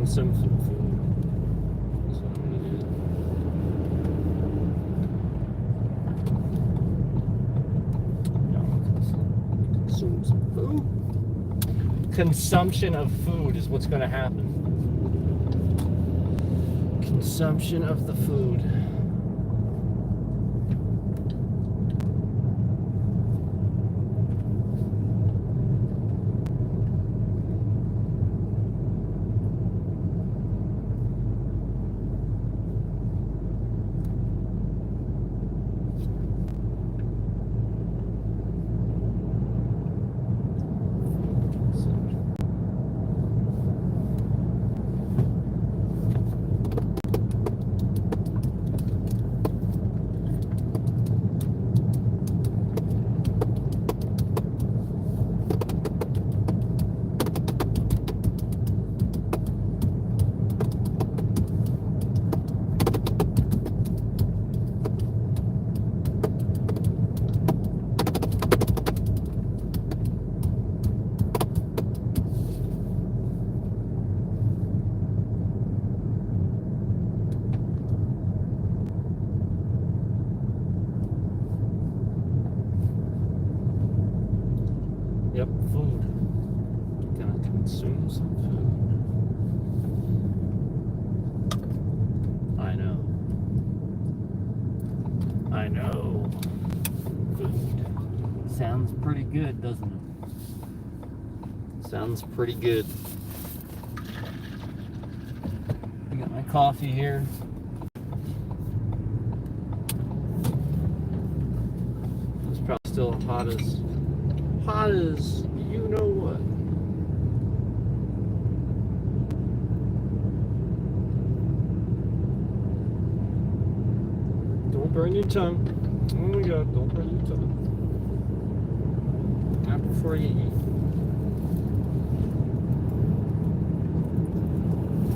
consume some food. That's what I'm gonna do. Consume some food. Consumption of food is what's going to happen. Consumption of the food. Yep, food. Gonna consume some food. I know. I know. Food. Sounds pretty good, doesn't it? Sounds pretty good. I got my coffee here. It's probably still hot as you know what. Don't burn your tongue. Oh my God, don't burn your tongue. Not before you eat.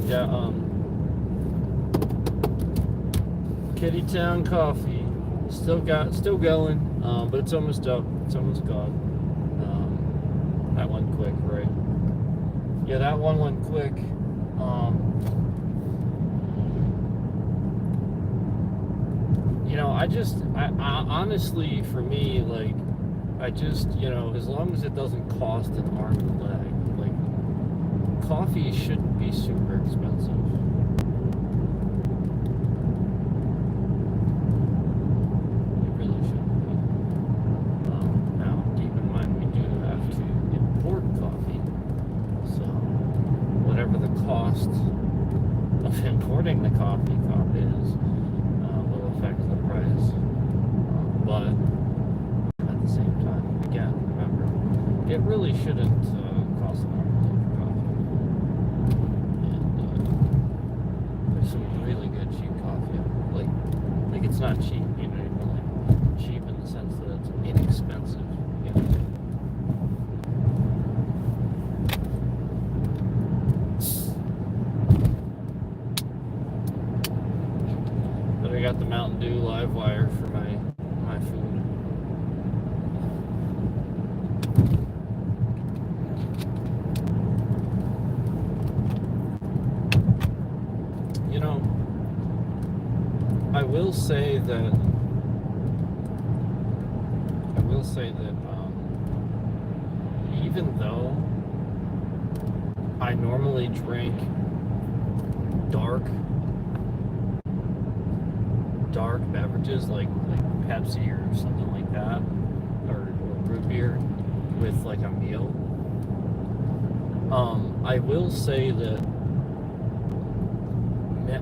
Yeah, Kitty Town Coffee. Still going, but it's almost up. It's almost gone. That went quick, right? Yeah, that one went quick. You know, I honestly, for me, like, you know, as long as it doesn't cost an arm and a leg, like, coffee shouldn't be super expensive. Cost of importing the coffee is will affect the price, but at the same time, again, remember, it really shouldn't cost an arm and leg for coffee. And there's some really good cheap coffee. Like it's not cheap, you know, like cheap in the sense that it's inexpensive, you know. I got the Mountain Dew Live Wire for my food. You know, I will say that even though I normally drink dark beverages like Pepsi or something like that, or root beer with like a meal, I will say that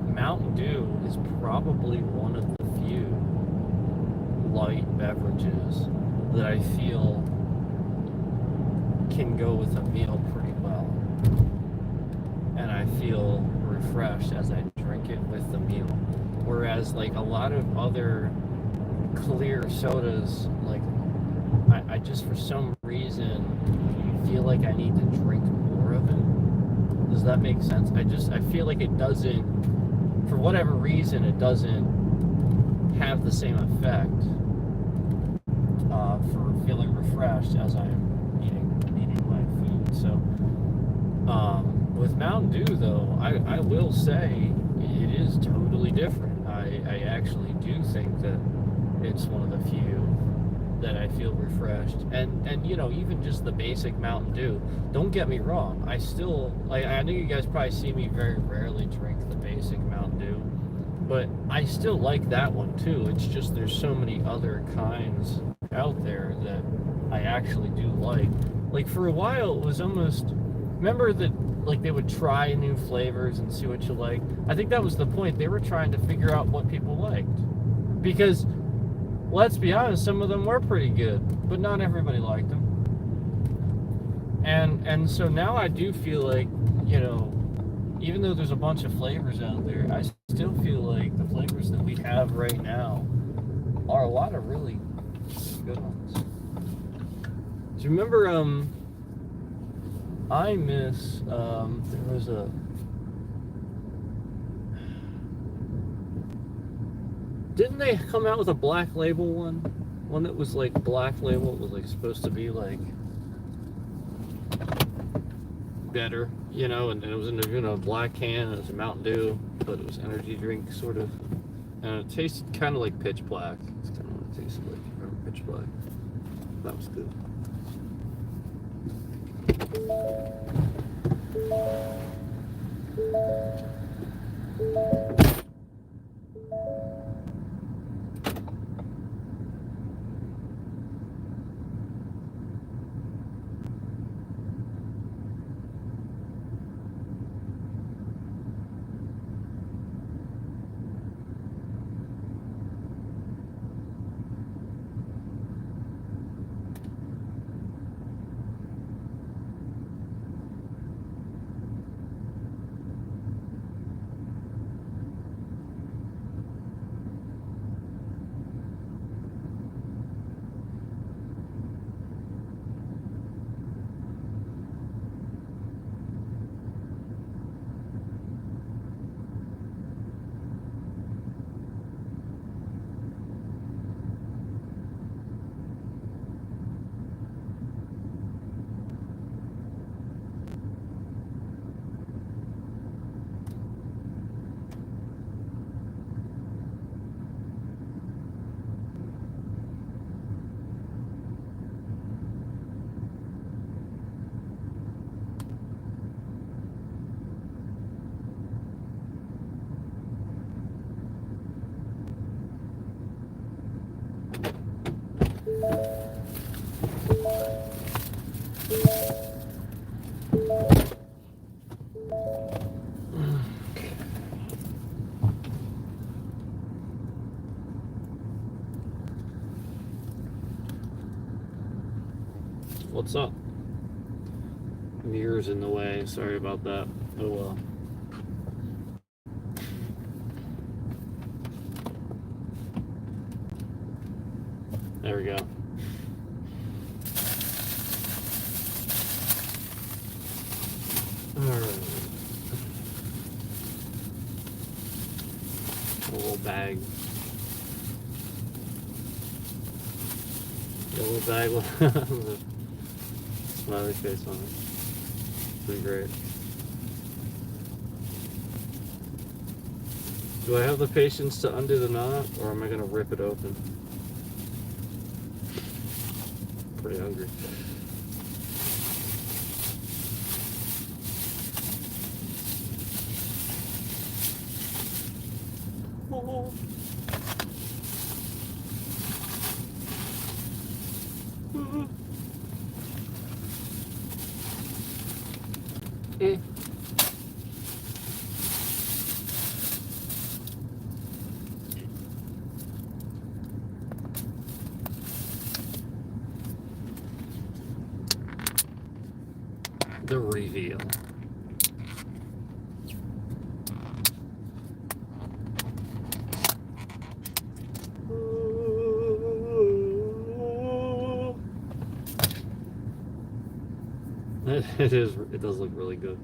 Mountain Dew is probably one of the few light beverages that I feel can go with a meal pretty well, and I feel refreshed as I drink it with the meal. Whereas like a lot of other clear sodas, like I just for some reason feel like I need to drink more of it. Does that make sense? I feel like it doesn't, for whatever reason, it doesn't have the same effect for feeling refreshed as I'm eating my food. So with Mountain Dew, though, I will say it is totally different. I actually do think that it's one of the few that I feel refreshed. And you know, even just the basic Mountain Dew. Don't get me wrong. I still, like, I know you guys probably see me very rarely drink the basic Mountain Dew, but I still like that one too. It's just there's so many other kinds out there that I actually do like. Like for a while, it was almost, remember that like they would try new flavors and see what you like. I think that was the point. They were trying to figure out what people liked, because let's be honest, some of them were pretty good, but not everybody liked them. And so now I do feel like, you know, even though there's a bunch of flavors out there, I still feel like the flavors that we have right now are a lot of really good ones. Do you remember, I miss, there was a, didn't they come out with a Black Label one? One that was like Black Label, it was like supposed to be like better, you know, and it was in a, you know, black can, and it was a Mountain Dew, but it was energy drink sort of, and it tasted kind of like Pitch Black. It's kind of what it tasted like. Remember Pitch Black? That was good. What's up? Mirror's in the way. Sorry about that. Oh well. There we go. Alright. A little bag. A little bag with smiley face on it. It's been great. Do I have the patience to undo the knot, or am I going to rip it open? Pretty hungry. Oh. The reveal. It is. It does look really good.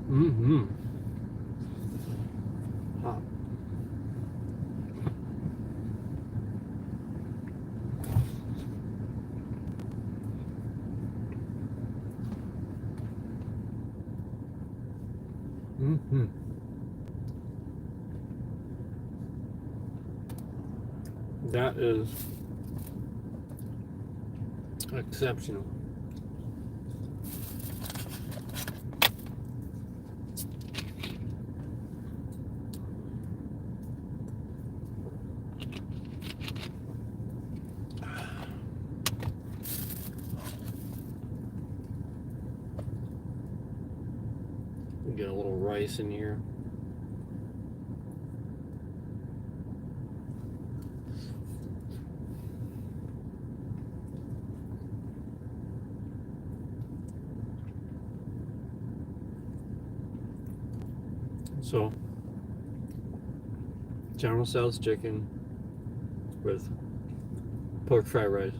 Mm-hmm. Hot. That is exceptional. Get a little rice in here. So, General Tso's chicken with pork fried rice.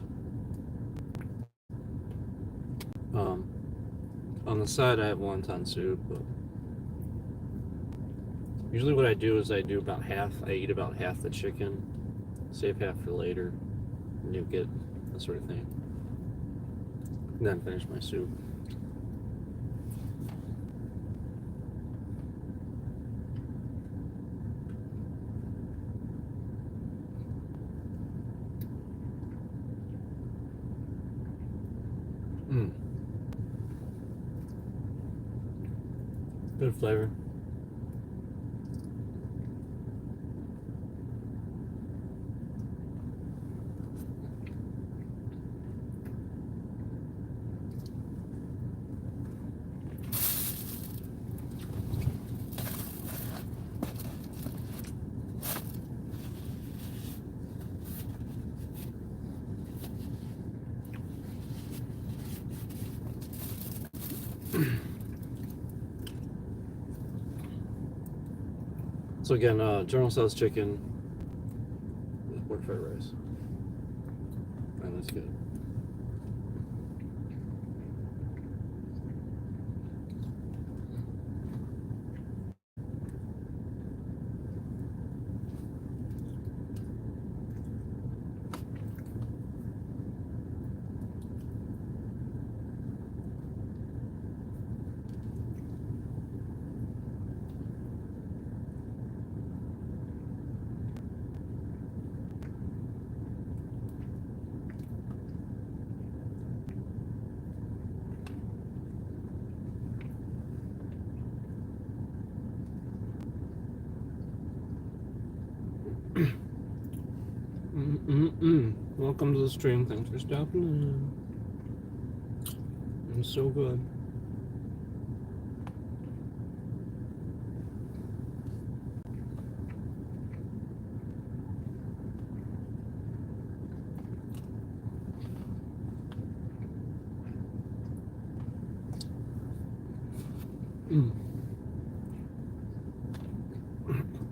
On the side, I have wonton soup. But usually, what I do is I do about half. I eat about half the chicken, save half for later, nuke it, that sort of thing. And then finish my soup. Good flavor. So again, General Tso's chicken with pork fried rice. And that's good. Welcome to the stream. Thanks for stopping in. It's so good.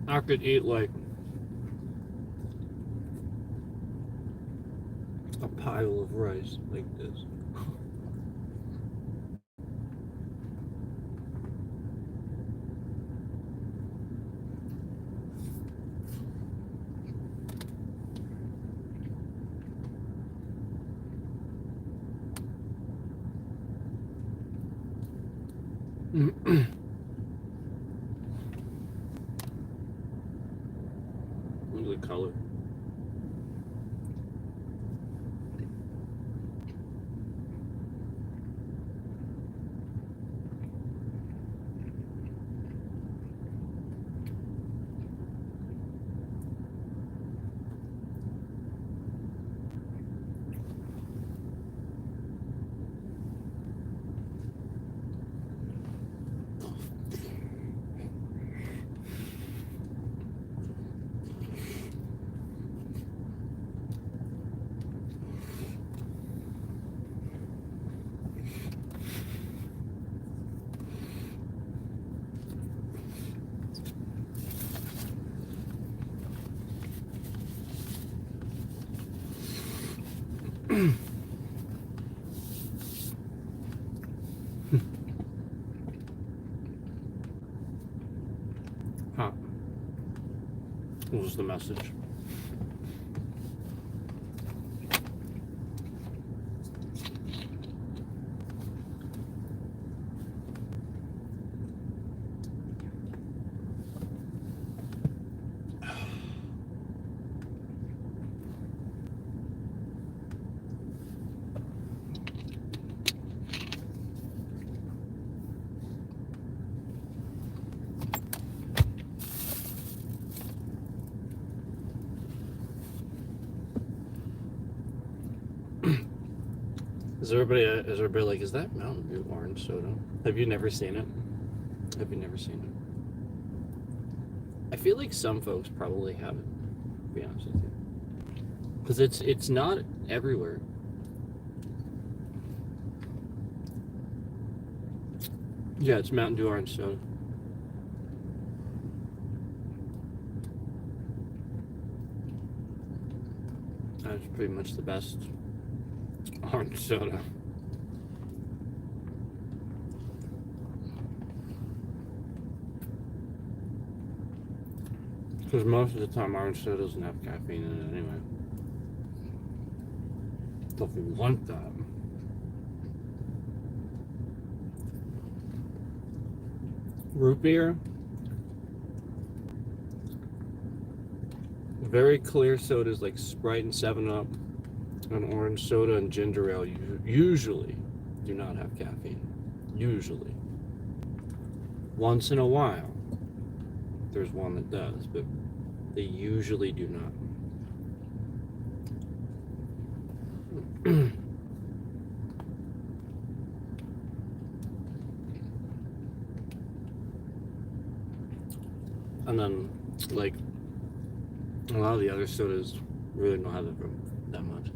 I could eat like a pile of rice like this. Look at the color. Huh. What was the message? Is everybody like, is that Mountain Dew orange soda? Have you never seen it? Have you never seen it? I feel like some folks probably haven't, to be honest with you. Because it's not everywhere. Yeah, it's Mountain Dew orange soda. That's pretty much the best orange soda. Because most of the time, orange soda doesn't have caffeine in it anyway. So if you want that, root beer, very clear sodas like Sprite and 7-Up, and orange soda and ginger ale usually do not have caffeine. Usually. Once in a while, there's one that does, but they usually do not. And then, like, a lot of the other sodas really don't have it that much.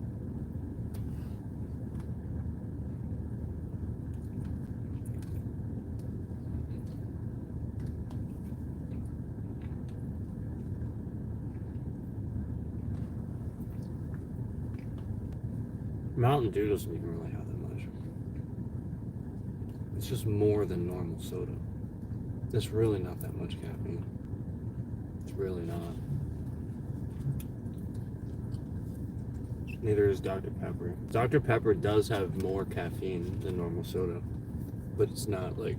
Mountain Dew doesn't even really have that much. It's just more than normal soda. It's really not that much caffeine. It's really not. Neither is Dr. Pepper. Dr. Pepper does have more caffeine than normal soda, but it's not like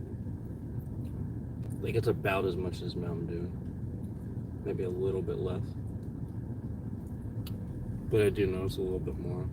it's about as much as Mountain Dew. Maybe a little bit less. But I do notice a little bit more.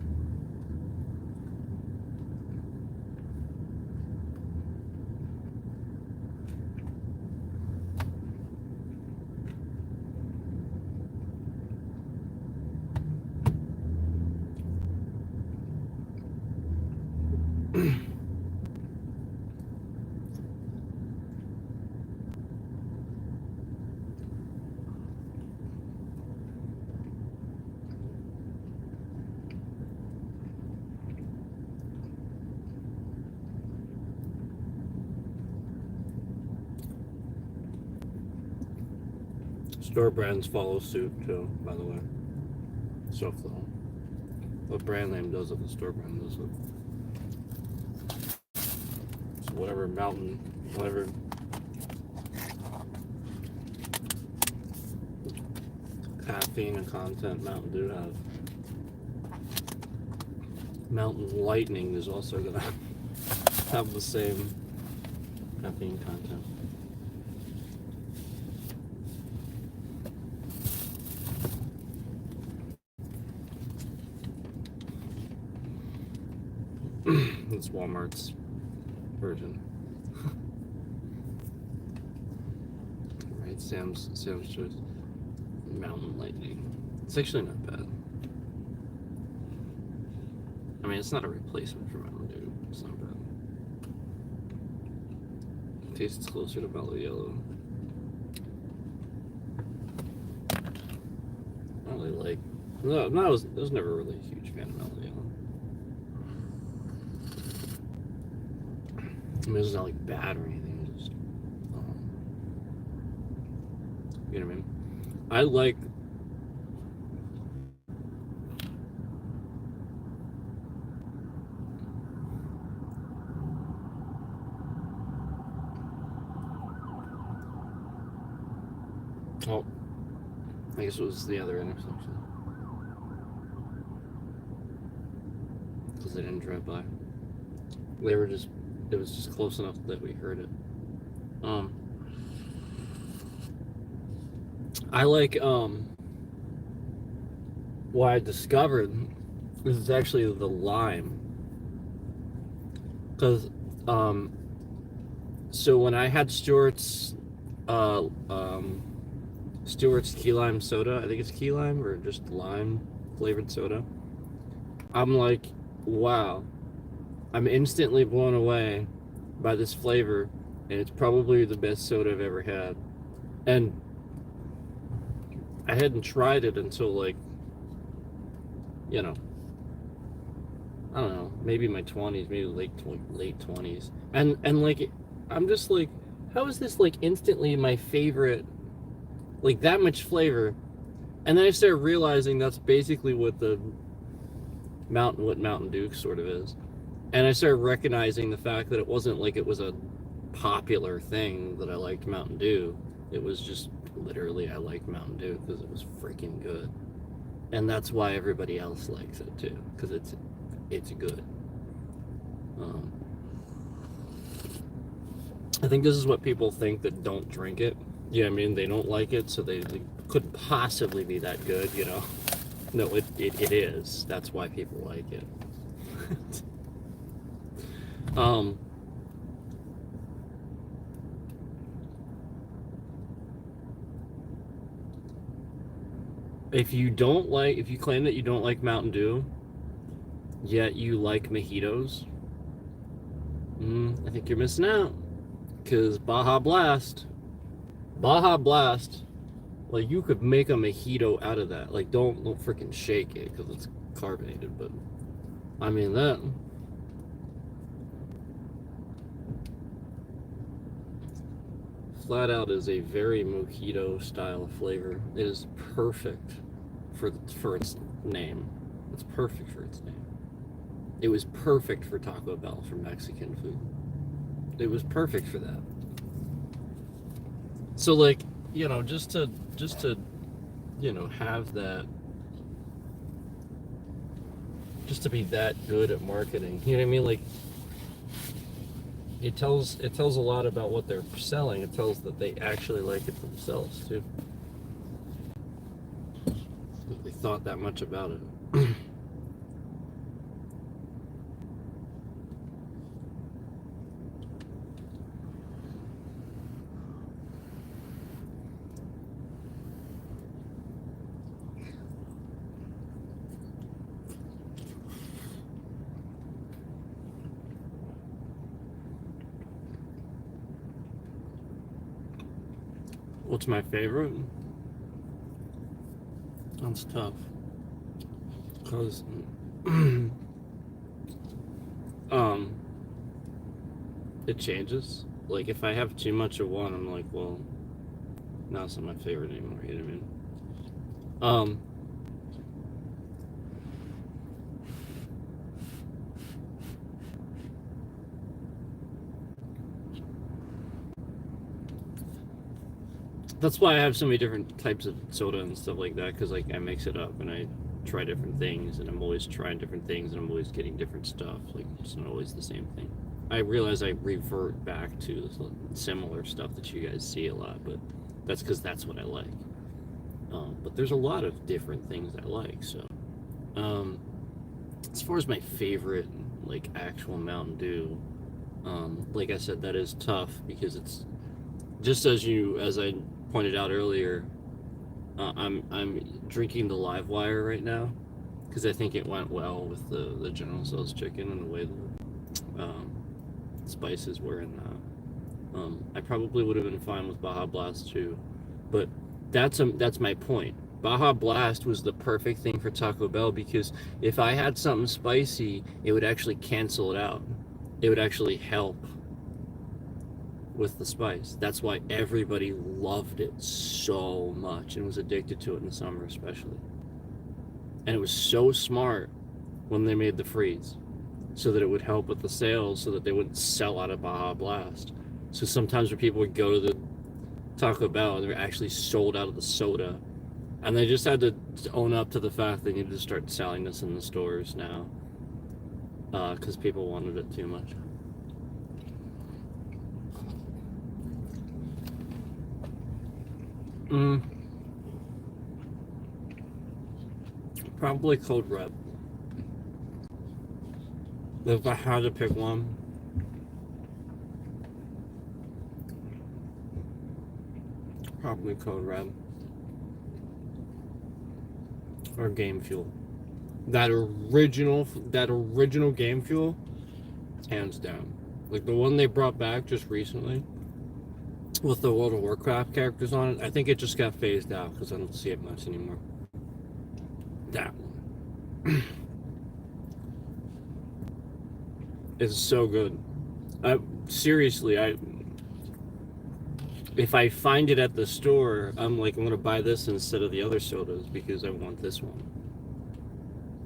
Store brands follow suit too, by the way. SoFlo. What brand name does it, the store brand does it. So whatever Mountain, whatever caffeine and content Mountain Dew have. Mountain Lightning is also gonna have the same caffeine content. It's Walmart's version. Right, Sam's Choice. Mountain Lightning. It's actually not bad. I mean, it's not a replacement for Mountain Dew. It's not bad. It tastes closer to Mellow Yellow. I don't really like. No, I was never really a huge fan of Mellow Yellow. I mean, it's not like bad or anything. It's just, you know what I mean? I like. Oh, I guess it was the other intersection. Because they didn't drive by. They were just. It was just close enough that we heard it. I like what I discovered is actually the lime. Because so when I had Stewart's key lime soda, I think it's key lime or just lime flavored soda, I'm like, wow, I'm instantly blown away by this flavor, and it's probably the best soda I've ever had. And I hadn't tried it until like, you know, I don't know, maybe my 20s, maybe late 20s. And like I'm just like, how is this like instantly my favorite, like that much flavor? And then I started realizing that's basically what Mountain Dew sort of is. And I started recognizing the fact that it wasn't like it was a popular thing that I liked Mountain Dew. It was just literally I liked Mountain Dew because it was freaking good. And that's why everybody else likes it too, because it's good. I think this is what people think that don't drink it. Yeah, I mean, they don't like it, so they couldn't possibly be that good, you know? No, it is. That's why people like it. If you claim that you don't like Mountain Dew, yet you like mojitos, I think you're missing out. Because Baja Blast, like you could make a mojito out of that. Like don't freaking shake it because it's carbonated, but I mean that. Flat out is a very mojito style flavor. It is perfect for its name. It's perfect for its name. It was perfect for Taco Bell, for Mexican food. It was perfect for that. So like, you know, just to you know, have that, just to be that good at marketing, you know what I mean? Like it tells a lot about what they're selling. It tells that they actually like it themselves too. They thought that much about it. What's my favorite? That's tough. Because it changes. Like if I have too much of one, I'm like, well, now it's not my favorite anymore, you know what I mean? That's why I have so many different types of soda and stuff like that, because like I mix it up and I try different things, and I'm always trying different things, and I'm always getting different stuff. Like it's not always the same thing. I realize I revert back to similar stuff that you guys see a lot, but that's because that's what I like. But there's a lot of different things I like. So as far as my favorite like actual Mountain Dew, like I said, that is tough because it's just as I pointed out earlier, I'm drinking the Live Wire right now because I think it went well with the General Tso's chicken and the way the spices were in that. I probably would have been fine with Baja Blast too, but that's my point. Baja Blast was the perfect thing for Taco Bell because if I had something spicy, it would actually cancel it out. It would actually help with the spice. That's why everybody loved it so much and was addicted to it in the summer especially. And it was so smart when they made the freeze so that it would help with the sales so that they wouldn't sell out of Baja Blast. So sometimes when people would go to the Taco Bell and they were actually sold out of the soda, and they just had to own up to the fact they needed to start selling this in the stores now because people wanted it too much. Probably Code Red. If I had to pick one, probably Code Red or Game Fuel. That original Game Fuel hands down. Like the one they brought back just recently with the World of Warcraft characters on it, I think it just got phased out because I don't see it much anymore. That one. It's so good. Seriously, if I find it at the store, I'm gonna buy this instead of the other sodas because I want this one.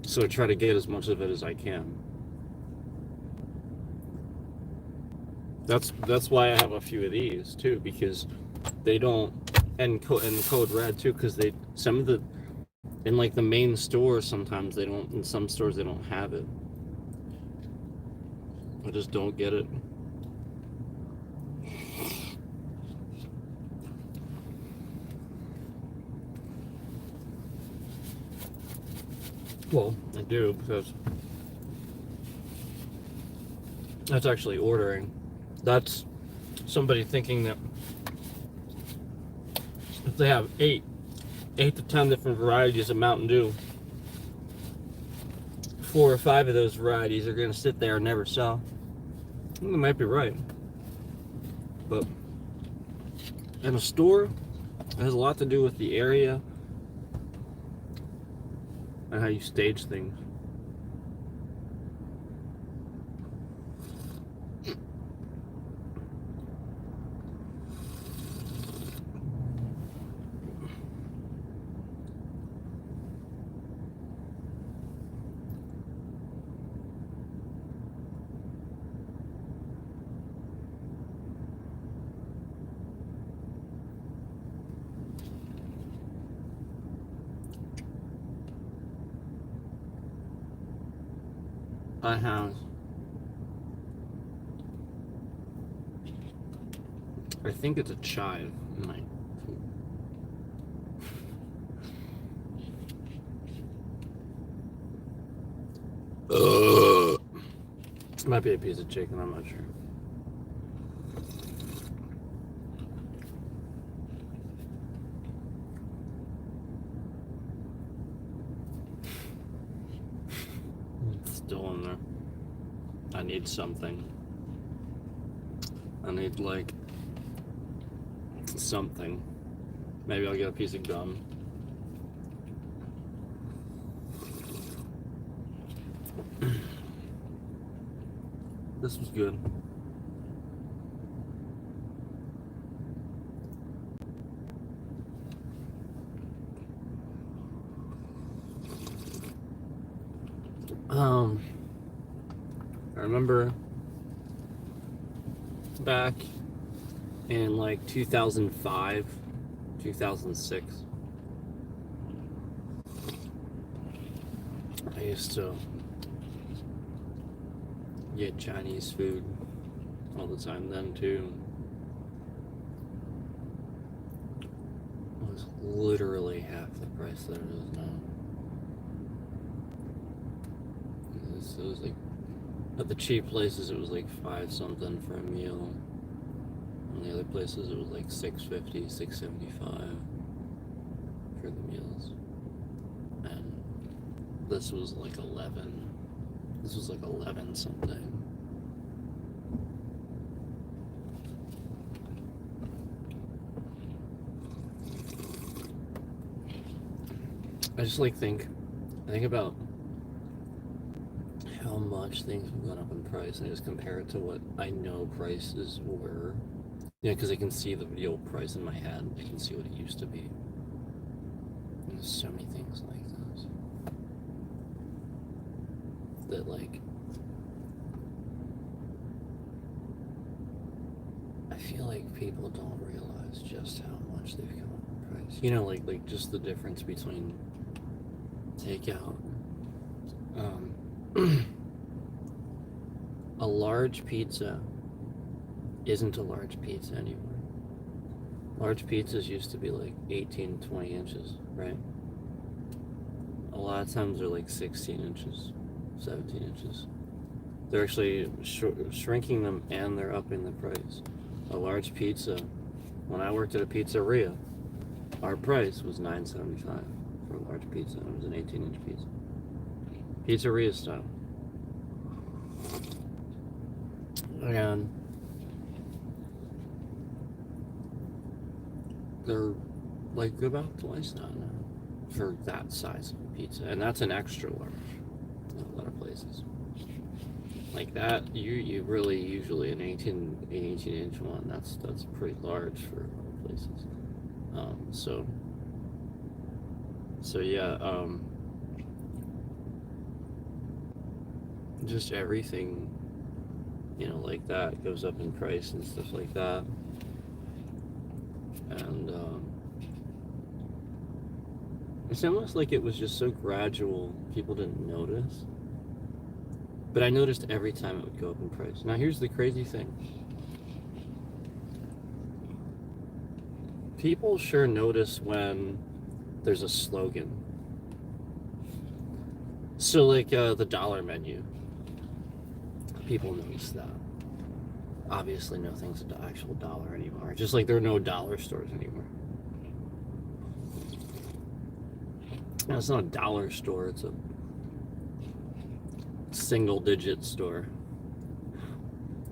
So I try to get as much of it as I can. That's why I have a few of these too, because they don't, and Code Red too, because some of the, in like the main stores sometimes they don't, in some stores they don't have it. I just don't get it. Well, I do, because that's actually ordering. That's somebody thinking that if they have 8 to 10 different varieties of Mountain Dew, 4 or 5 of those varieties are going to sit there and never sell. Well, they might be right. But in a store, it has a lot to do with the area and how you stage things. I have, I think it's a chive in my food. It might be a piece of chicken, I'm not sure. It's still in there. I need something. I need like something. Maybe I'll get a piece of gum. This was good. I remember back in like 2005, 2006, I used to get Chinese food all the time then too. It was literally half the price that it is now. It was like, at the cheap places it was like 5 something for a meal. And the other places it was like $6.50, $6.75 for the meals. And this was like 11. This was like 11 something. I just I think about how much things have gone up in price, and I just compare it to what I know prices were. Yeah, because I can see the real price in my head. I can see what it used to be. And there's so many things like this that I feel like people don't realize just how much they've come up in price. You know, like just the difference between takeout. A large pizza isn't a large pizza anymore. Large pizzas used to be like 18, 20 inches, right? A lot of times they're like 16 inches, 17 inches. They're actually shrinking them, and they're upping the price. A large pizza, when I worked at a pizzeria, our price was $9.75 for a large pizza. It was an 18-inch pizza. Pizzeria style. And they're like about twice that now for that size of a pizza, and that's an extra large in a lot of places. Like that, you really usually an 18-inch one. That's pretty large for a lot of places. So yeah. Just everything, like that goes up in price and stuff like that. And it's almost like it was just so gradual, people didn't notice. But I noticed every time it would go up in price. Now here's the crazy thing. People sure notice when there's a slogan. So like the dollar menu. People notice that. Obviously nothing's an actual dollar anymore. Just like there are no dollar stores anymore. No, it's not a dollar store, it's a single digit store.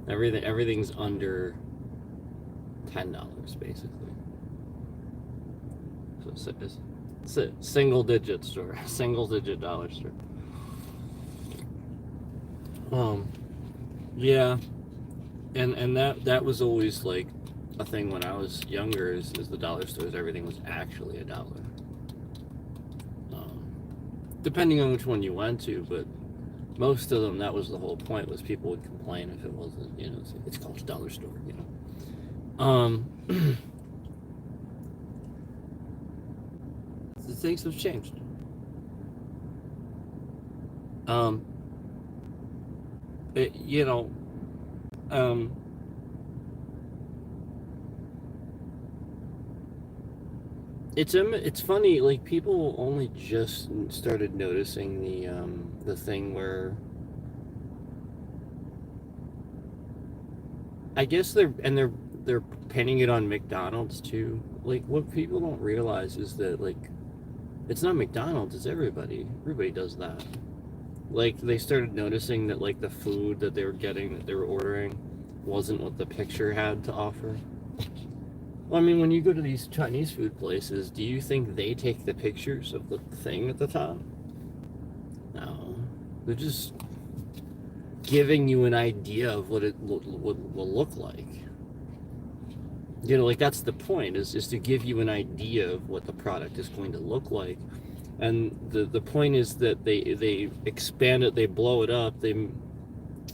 Everything's under $10 basically. So it's a single digit store, single digit dollar store. Yeah, and that was always like a thing when I was younger. Is the dollar stores? Everything was actually $1. Depending on which one you went to, but most of them, that was the whole point. Was people would complain if it wasn't, it's called a dollar store, Things have changed. It's funny, like people only just started noticing the thing where I guess they're pinning it on McDonald's too. Like what people don't realize is that like it's not McDonald's, it's everybody. Everybody does that. Like they started noticing that like the food that they were getting, that they were ordering, wasn't what the picture had to offer. Well, I mean, when you go to these Chinese food places, do you think they take the pictures of the thing at the top? No. They're just giving you an idea of what it will look like. Like that's the point, is to give you an idea of what the product is going to look like. And the point is that they expand it, they blow it up, they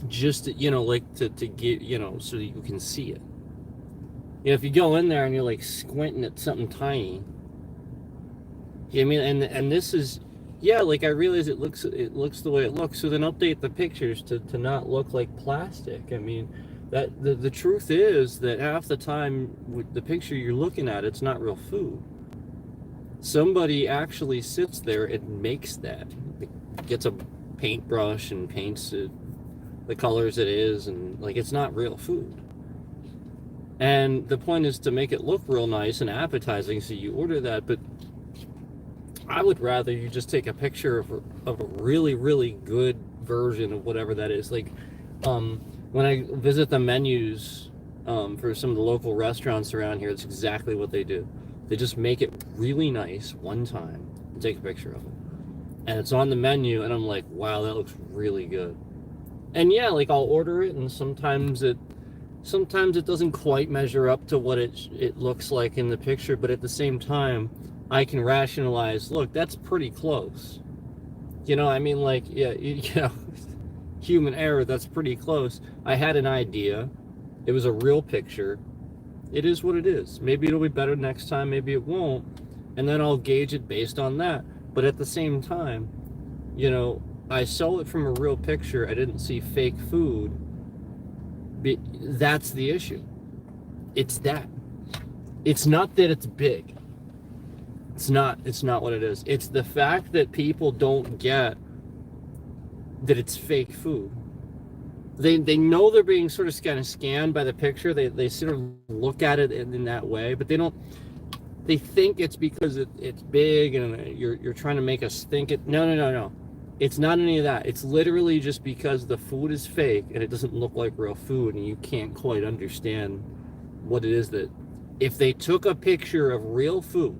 just, like to get, so that you can see it. If you go in there and you're like squinting at something tiny, and this is, like I realize it looks the way it looks, so then update the pictures to not look like plastic. I mean, that the truth is that half the time with the picture you're looking at, it's not real food. Somebody actually sits there and makes that, gets a paintbrush and paints it the colors it is, and like it's not real food. And the point is to make it look real nice and appetizing, so you order that. But I would rather you just take a picture of a really, really good version of whatever that is. Like when I visit the menus for some of the local restaurants around here, it's exactly what they do. They just make it really nice one time and take a picture of it. And it's on the menu, and I'm like, wow, that looks really good. And yeah, like I'll order it, and sometimes it doesn't quite measure up to what it looks like in the picture, but at the same time, I can rationalize, look, that's pretty close. Like, yeah, human error, that's pretty close. I had an idea. It was a real picture. It is what it is. Maybe it'll be better next time, maybe it won't. And then I'll gauge it based on that. But at the same time, I saw it from a real picture. I didn't see fake food. That's the issue. It's that. It's not that it's big. It's not what it is. It's the fact that people don't get that it's fake food. They know they're being sort of kind of scanned by the picture. They sort of look at it in that way, but they think it's because it's big and you're trying to make us think it. No. It's not any of that. It's literally just because the food is fake and it doesn't look like real food, and you can't quite understand what it is that if they took a picture of real food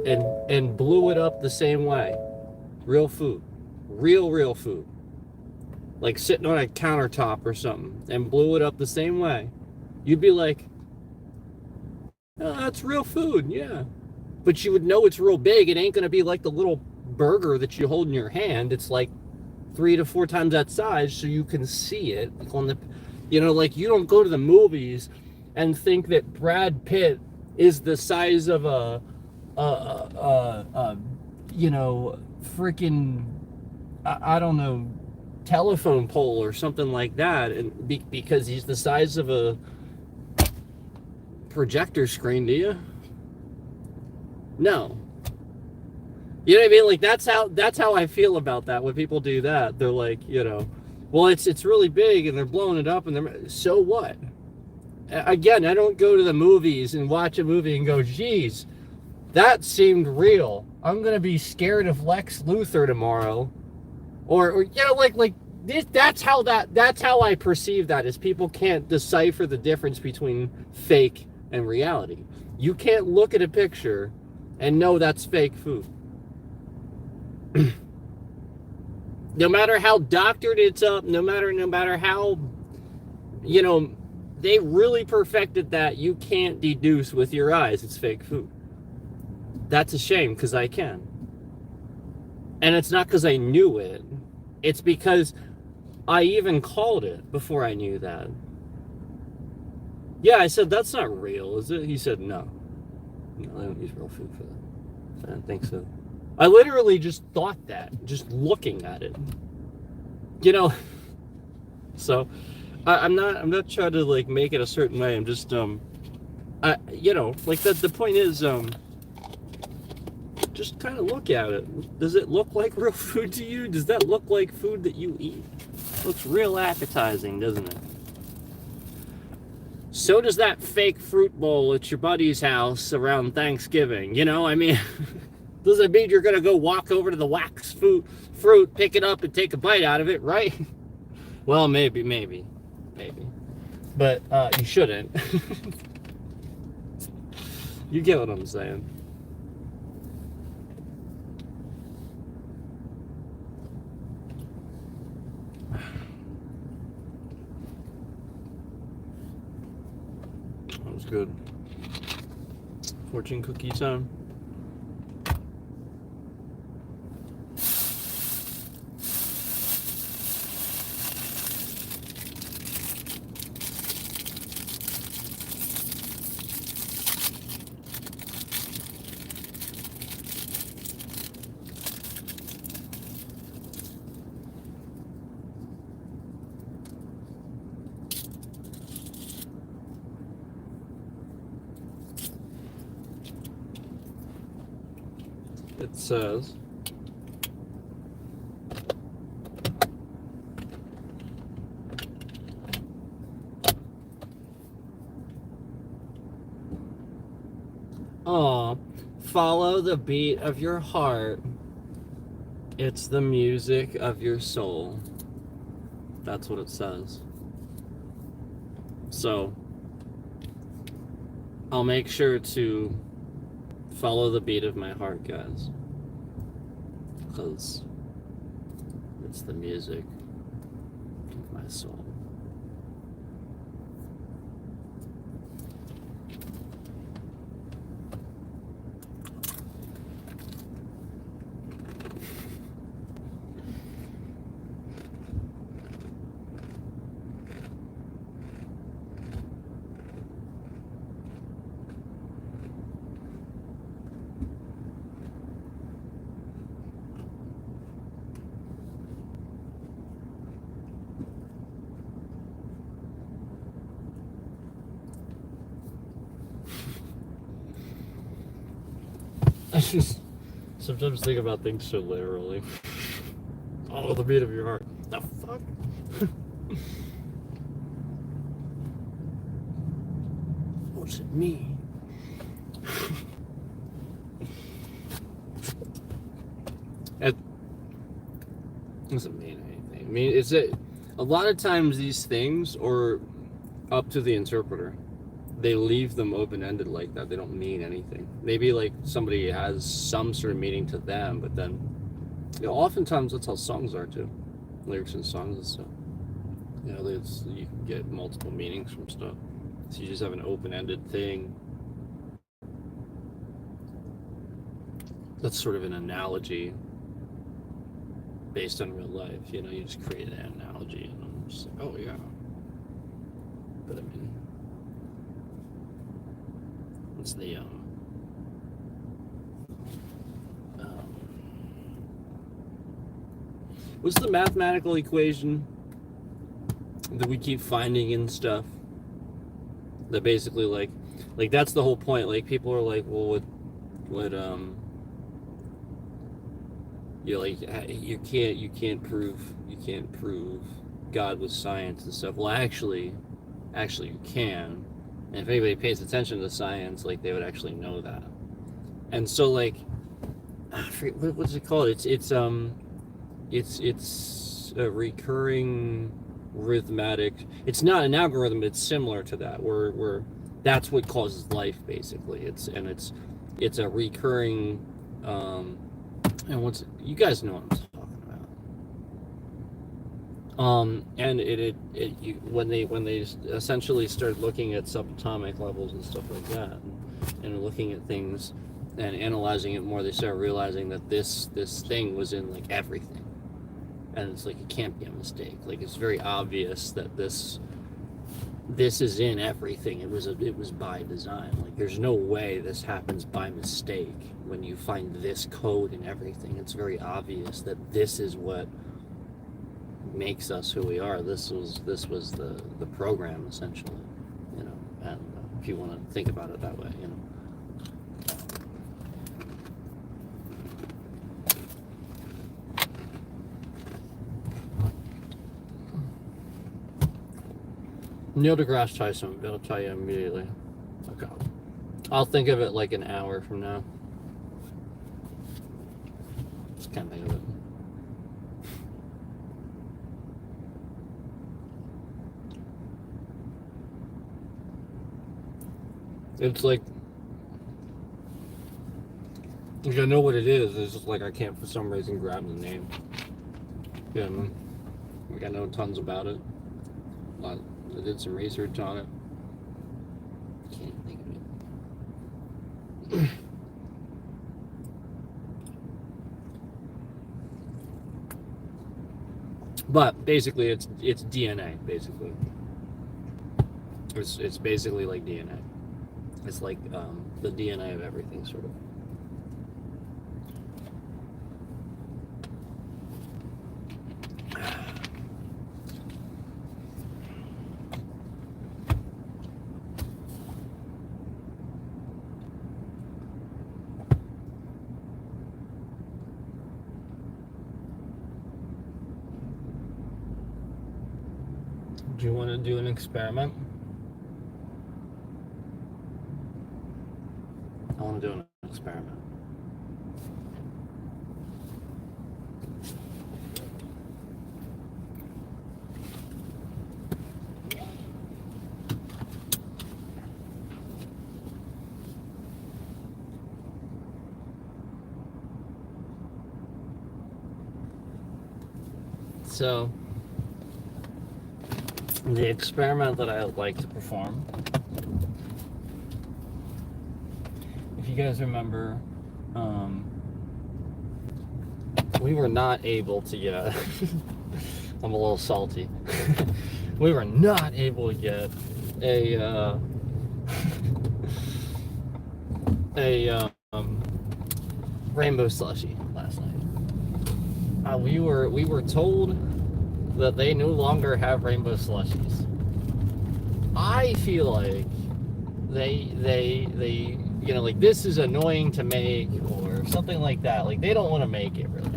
and blew it up the same way, real food, real food, like sitting on a countertop or something, and blew it up the same way, you'd be like, oh, that's real food, yeah. But you would know it's real big. It ain't gonna be like the little burger that you hold in your hand. It's like 3 to 4 times that size, so you can see it on the, like you don't go to the movies and think that Brad Pitt is the size of a freaking, I don't know, telephone pole or something like that, and because he's the size of a projector screen, do you? No. You know what I mean? Like that's how I feel about that when people do that. They're like, well, it's really big and they're blowing it up, and so what? Again, I don't go to the movies and watch a movie and go, geez, that seemed real. I'm gonna be scared of Lex Luthor tomorrow, or like this. That's how I perceive that. Is people can't decipher the difference between fake and reality. You can't look at a picture and know that's fake food. No matter how doctored it's up, no matter how, they really perfected that, you can't deduce with your eyes it's fake food. That's a shame, because I can. And it's not because I knew it. It's because I even called it before I knew that. Yeah, I said, that's not real, is it? He said, no. No, I don't use real food for that. I don't think so. I literally just thought that, just looking at it. So I'm not trying to like make it a certain way. I'm just like the point is just kind of look at it. Does it look like real food to you? Does that look like food that you eat? Looks real appetizing, doesn't it? So does that fake fruit bowl at your buddy's house around Thanksgiving. I mean, doesn't mean you're gonna go walk over to the wax fruit, pick it up and take a bite out of it, right? Well, maybe. But you shouldn't. You get what I'm saying. That was good. Fortune cookie time. It says, follow the beat of your heart. It's the music of your soul. That's what it says. So, I'll make sure to follow the beat of my heart, guys, because it's the music of my soul. I just sometimes think about things so literally. Oh, the beat of your heart. The fuck? What's it mean? doesn't mean anything. I mean, a lot of times these things are up to the interpreter. They leave them open-ended like that. They don't mean anything. Maybe like somebody has some sort of meaning to them, but then, you know, oftentimes that's how songs are too. Lyrics in songs and stuff. You know, you can get multiple meanings from stuff. So you just have an open-ended thing. That's sort of an analogy based on real life. You know, you just create an analogy, and I'm just like, oh yeah. But I mean, what's the what's the mathematical equation that we keep finding in stuff? That basically like that's the whole point. Like people are like, well, what you know, like you can't prove God with science and stuff. Well, actually you can. And if anybody pays attention to science, like they would actually know that. And so like, I forget, what's it called? It's a recurring arithmetic. It's not an algorithm. It's similar to that, where that's what causes life basically. It's a recurring. And you guys know what I'm talking about. And when they essentially start looking at subatomic levels and stuff like that, and looking at things and analyzing it more, they start realizing that this thing was in like everything, and it's like it can't be a mistake. Like it's very obvious that this is in everything. It was by design. Like there's no way this happens by mistake. When you find this code in everything, it's very obvious that this is what makes us who we are. This was the program essentially, you know. And if you want to think about it that way, you know. Neil deGrasse Tyson, I'll tell you immediately. Okay. I'll think of it like an hour from now. Just can't think of it. It's like I know what it is. It's just like I can't for some reason grab the name. Yeah, like I know tons about it. I did some research on it. Can't think of it. But basically, it's DNA. Basically, it's basically like DNA. It's like the DNA of everything, sort of. Do you want to do an experiment? I want to do an experiment. So, the experiment that I would like to perform, if you guys remember, we were not able to get I'm a little salty. We were not able to get a rainbow slushie last night. We were told that they no longer have rainbow slushies. I feel like they you know, like this is annoying to make or something like that. Like they don't want to make it really.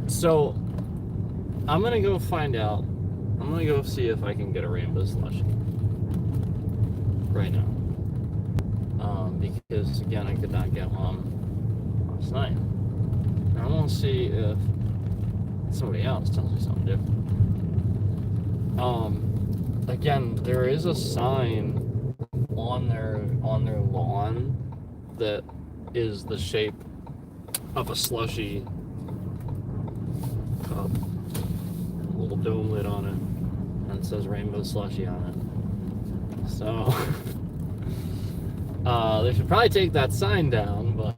So I'm gonna go find out. I'm gonna go see if I can get a rainbow slushie right now. Because again, I could not get one last night. I want to see if somebody else tells me something different. Again, there is a sign on their lawn that is the shape of a slushy cup, a little dome lid on it, and it says Rainbow Slushy on it. So they should probably take that sign down, but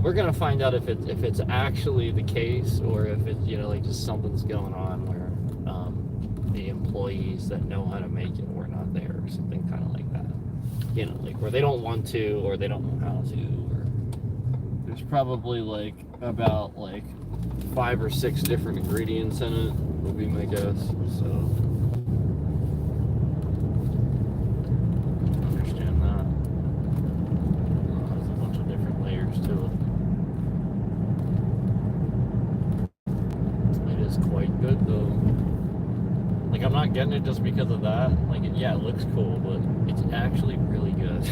we're gonna find out if it's actually the case, or if it's, you know, like just something's going on where the employees that know how to make it were not there, or something kind of like that. You know, like where they don't want to, or they don't know how to, or there's probably like about like 5 or 6 different ingredients in it, would be my guess. So understand that. There's a bunch of different layers to it. It is quite good though. Like, I'm not getting it just because of that. Like, yeah, it looks cool, but it's actually really good.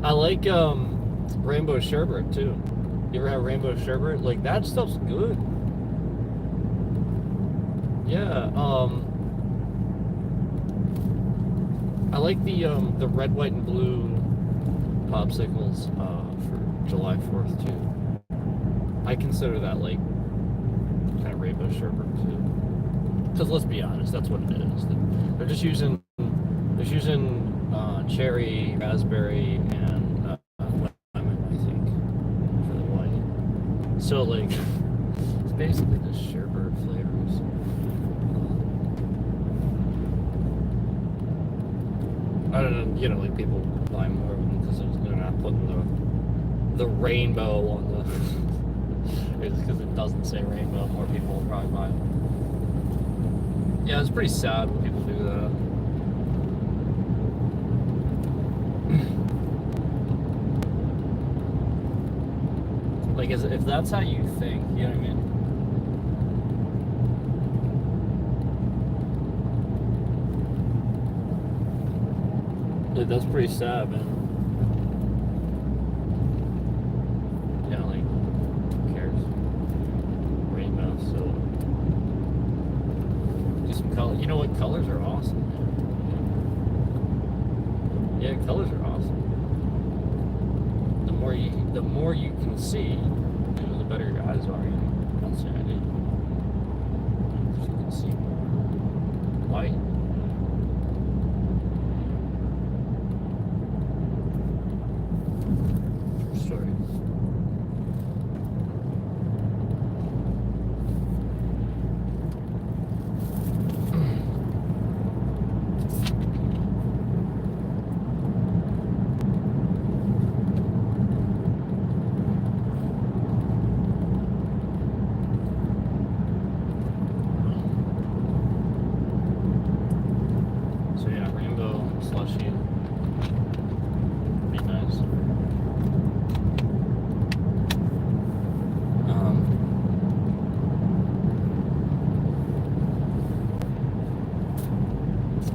I like rainbow sherbet too. You ever have rainbow sherbet? Like, that stuff's good. Yeah. I like the red, white, and blue popsicles for July 4th too. I consider that like kind of rainbow sherbet too. Because let's be honest, that's what it is. They're just using cherry, raspberry, and lemon, I think, for the white. So like, it's basically just sherbet flavors. I don't know, you know, like people buy more of them because they're not putting the rainbow on the. It's because it doesn't say rainbow. More people will probably buy them. Yeah, it's pretty sad when people do that. Like, if that's how you think, you know what I mean? Like, that's pretty sad, man. Yeah, like, who cares? Rainbow, so. Some color. You know what? Colors are awesome. Yeah, colors are awesome. The more you can see, you know, the better your eyes are. That's the idea. You can see more light. Sorry.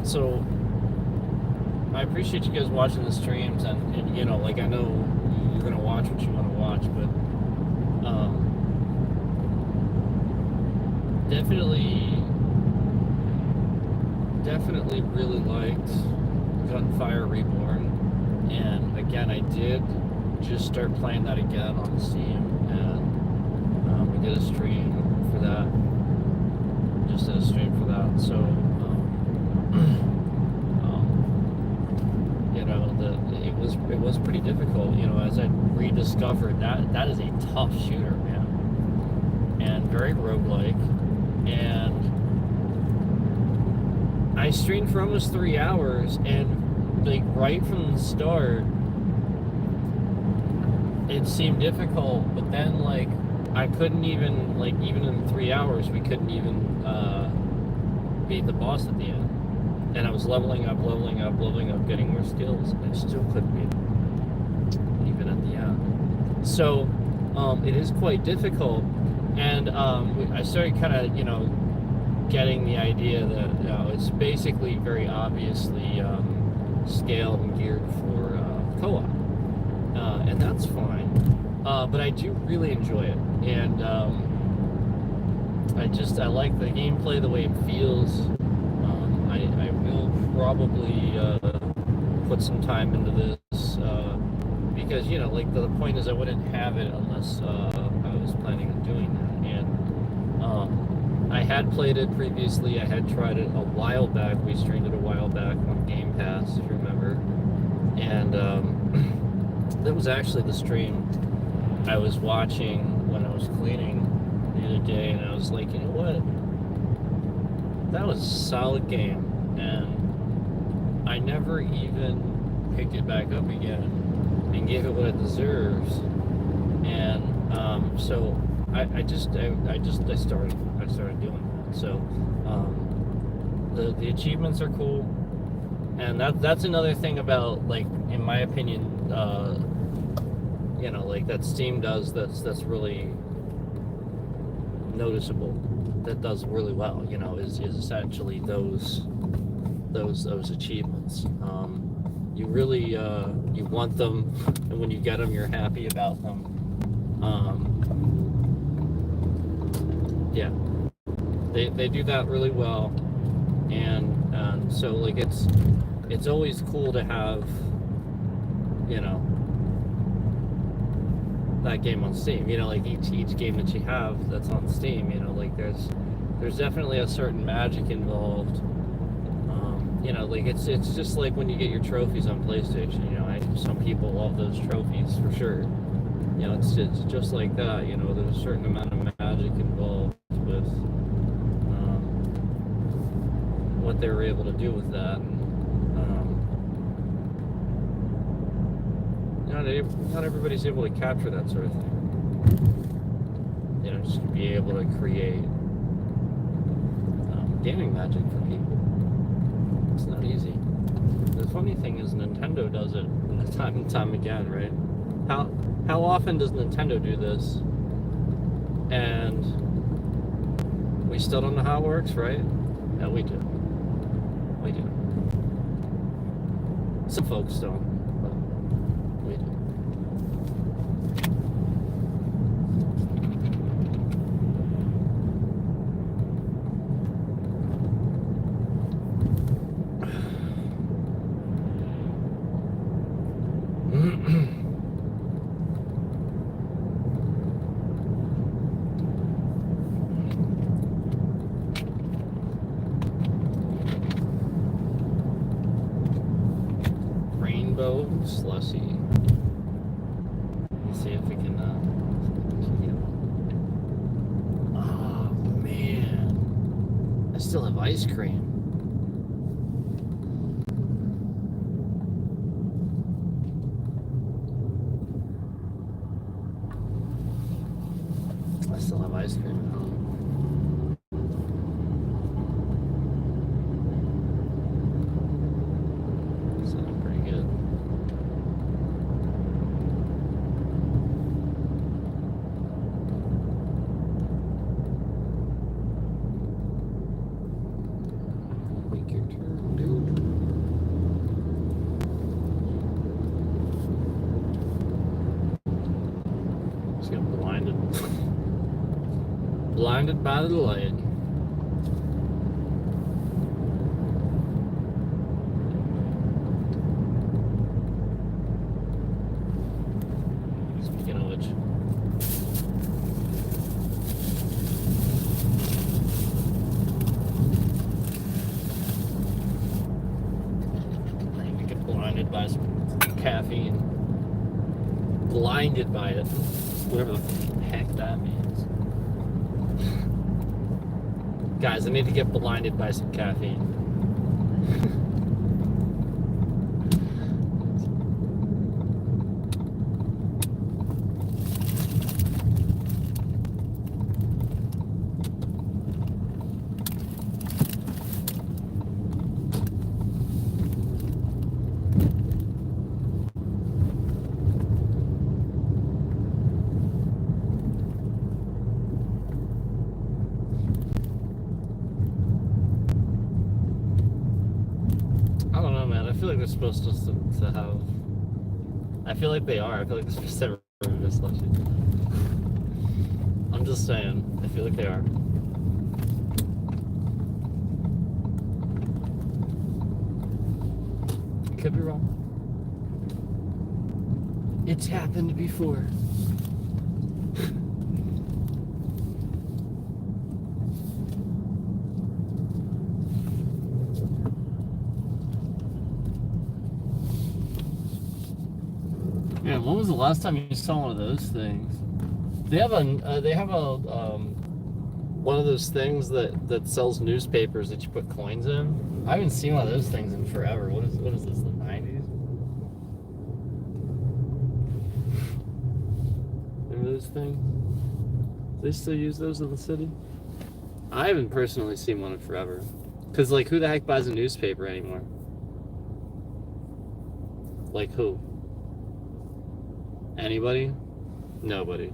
So I appreciate you guys watching the streams, and you know, like, I know you're gonna watch what you want to watch, but definitely really liked Gunfire Reborn, and again, I did just start playing that again on Steam, and we did a stream for that. Just did a stream for that, so. You know, it was pretty difficult. You know, as I rediscovered that is a tough shooter, man, and very roguelike. And I streamed for almost 3 hours, and like right from the start, it seemed difficult. But then, like, I couldn't even, like, even in 3 hours, we couldn't even beat the boss at the end. And I was leveling up, getting more skills, and I still couldn't beat it, even at the end. So, it is quite difficult, and I started kind of, you know, getting the idea that, you know, it's basically very obviously scaled and geared for co-op. and that's fine. But I do really enjoy it, and I like the gameplay, the way it feels. I will probably put some time into this because like the point is I wouldn't have it unless I was planning on doing that. And I had played it previously. I had tried it a while back. We streamed it a while back on Game Pass, if you remember. And that was actually the stream I was watching when I was cleaning the other day, and I was like, you know what? That was a solid game, and I never even picked it back up again and gave it what it deserves. And so I started doing that. So the achievements are cool, and that's another thing about, like, in my opinion, like that Steam does that's really noticeable, that does really well, is essentially those achievements. You really you want them, and when you get them, you're happy about them. Yeah, they do that really well, and so like it's always cool to have that game on Steam. Like each game that you have that's on Steam, like there's definitely a certain magic involved. Like it's just like when you get your trophies on PlayStation. Some people love those trophies for sure. It's just like that. There's a certain amount of magic involved with what they were able to do with that. And, not everybody's able to capture that sort of thing. Just to be able to create gaming magic for people. It's not easy. The funny thing is Nintendo does it time and time again, right? How often does Nintendo do this? And we still don't know how it works, right? No, we do. We do. Some folks don't, but we do. Rainbow Slushy. Let's see if we can oh man, I still have ice cream. I still have ice cream at home. Sounded pretty good. Take your turn, dude. Just got blinded. Blinded by the light. Speaking of which, I need to get blinded by some caffeine. Blinded by it. Whatever the heck that means. Guys, I need to get blinded by some caffeine. I don't know, man. I feel like they're supposed to have I feel like they are. I feel like they're supposed to rainbow slushies. I'm just saying. I feel like they are. Could be wrong. It's happened before. Man, when was the last time you saw one of those things? They have a one of those things that sells newspapers that you put coins in. I haven't seen one of those things in forever. What is this? The 90s? Remember those things? Do they still use those in the city? I haven't personally seen one in forever. Cause like, who the heck buys a newspaper anymore? Like who? Anybody? Nobody.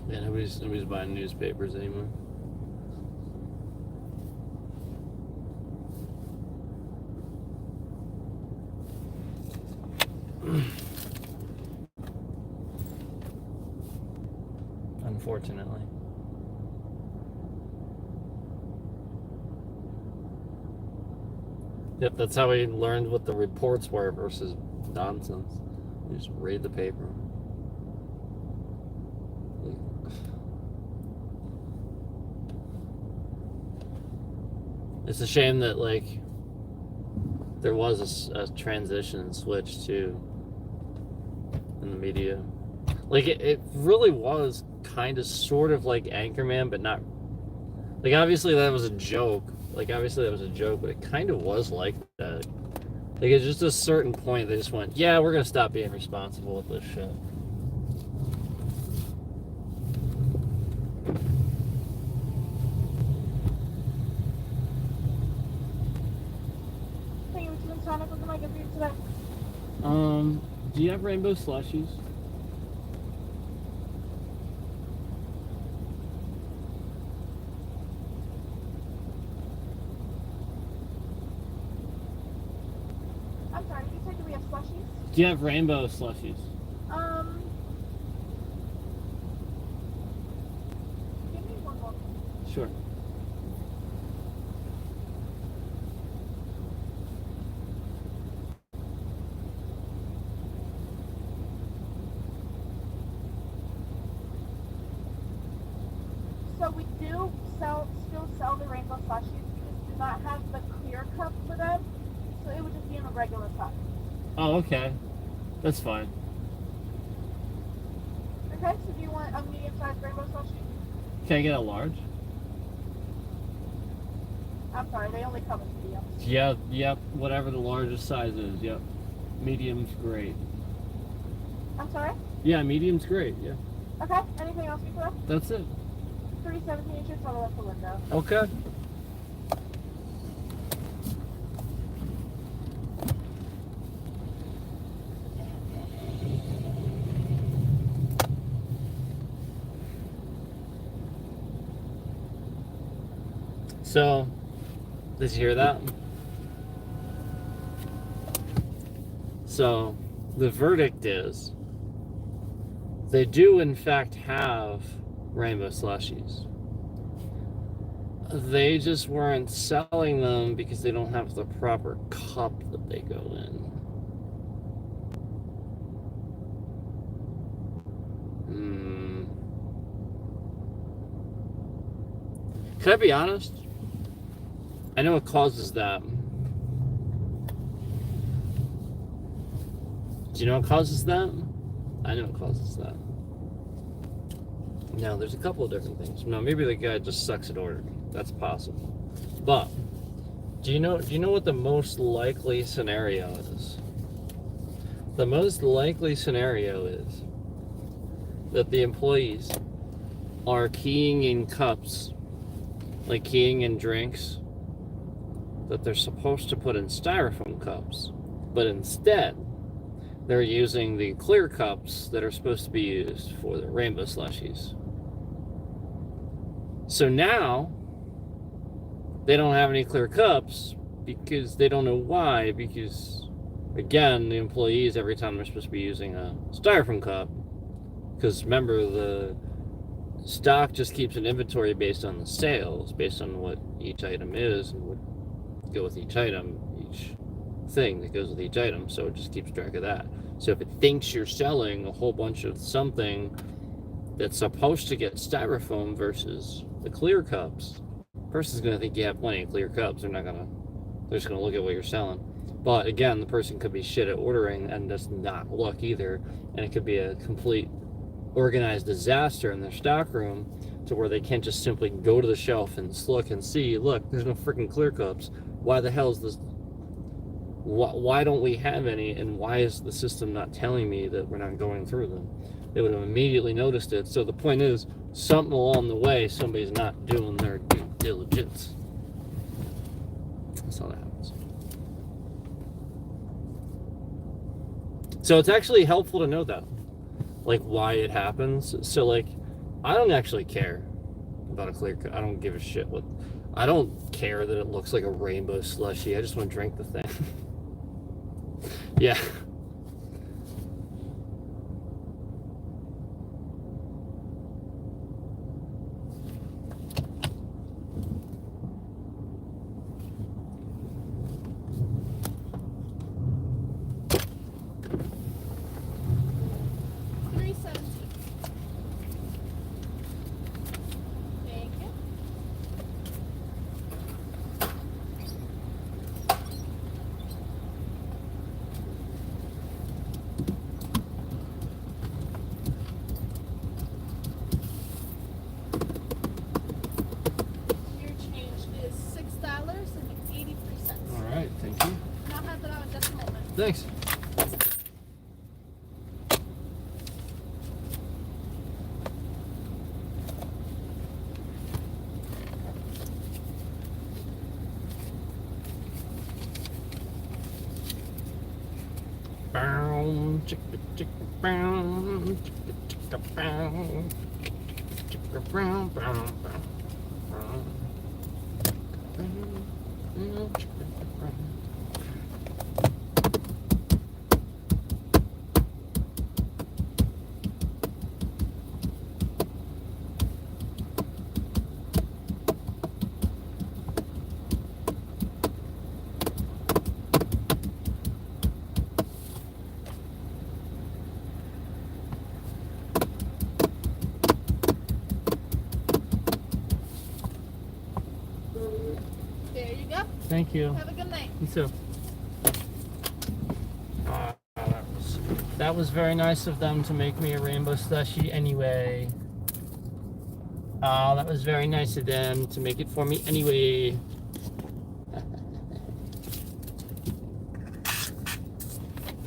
Yeah, nobody's buying newspapers anymore. Unfortunately. Yep, that's how we learned what the reports were versus nonsense. You just read the paper. It's a shame that like there was a transition and switch too in the media. Like it really was kind of sort of like Anchorman, but not. Like obviously that was a joke. But it kind of was like that. Like at just a certain point, they just went, "Yeah, we're gonna stop being responsible with this shit." Hey, what you been Sonic? What can I get for you today? Do you have rainbow slushies? I'm sorry, you said do we have slushies? Do you have rainbow slushies? Give me one moment. Sure. So we do still sell the rainbow slushies. We just do not have the clear cup for them. So it would just be in a regular cup. Oh, okay. That's fine. Okay, so do you want a medium-sized rainbow slushie? Can I get a large? I'm sorry, they only come in mediums. Yep. Whatever the largest size is. Yep. Medium's great. I'm sorry? Yeah, medium's great. Yeah. Okay, anything else you could? That's it. 317 inches on the left the window. Okay. So, did you hear that? So, the verdict is they do in fact have rainbow slushies. They just weren't selling them because they don't have the proper cup that they go in. Can I be honest? I know what causes that. Do you know what causes that? I know what causes that. Now, there's a couple of different things. Now, maybe the guy just sucks at ordering. That's possible. But do you know what the most likely scenario is? The most likely scenario is that the employees are keying in cups, like keying in drinks that they're supposed to put in styrofoam cups, but instead they're using the clear cups that are supposed to be used for the rainbow slushies. So now they don't have any clear cups because they don't know why. Because, again, the employees, every time they're supposed to be using a styrofoam cup, because remember, the stock just keeps an inventory based on the sales, based on what each item is and would go with each item, each thing that goes with each item. So it just keeps track of that. So if it thinks you're selling a whole bunch of something that's supposed to get styrofoam versus the clear cups, the person's going to think you have plenty of clear cups. They're just going to look at what you're selling. But again, the person could be shit at ordering and just not look either. And it could be a complete organized disaster in their stock room to where they can't just simply go to the shelf and look and see, look, there's no freaking clear cups. Why the hell is this? Why don't we have any? And why is the system not telling me that we're not going through them? They would have immediately noticed it. So the point is, something along the way, somebody's not doing their due diligence. That's how that happens. So it's actually helpful to know that, like, why it happens. So, like, I don't actually care about a clear cup. I don't give a shit what. I don't care that it looks like a rainbow slushie. I just want to drink the thing. Yeah. Thanks. Bow, chicka chicka bow, chicka chicka bow, chicka brown, brown, brown, brown, chicka brown. There you go. Thank you. Have a good night. You too. That was very nice of them to make me a rainbow slushie anyway. Oh, that was very nice of them to make it for me anyway.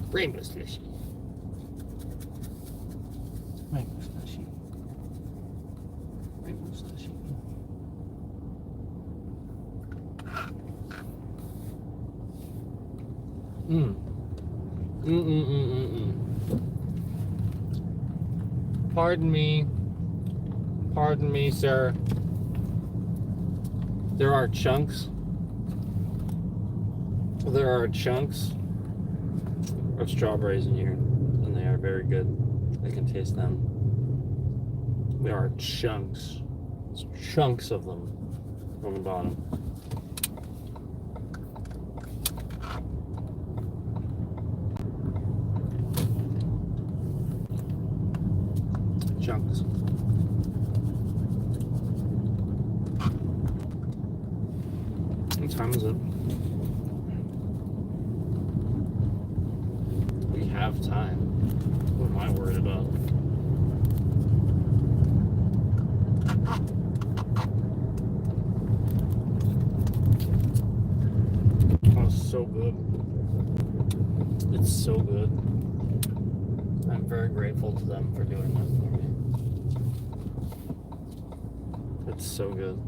Rainbow slushie. Rainbow slushie. Rainbow slushie. Pardon me, sir. There are chunks of strawberries in here, and they are very good. I can taste them. There are chunks of them on the bottom. Chunks. What time is it? We have time. What am I worried about? Oh, it's so good. It's so good. I'm very grateful to them for doing that for me. It's so good.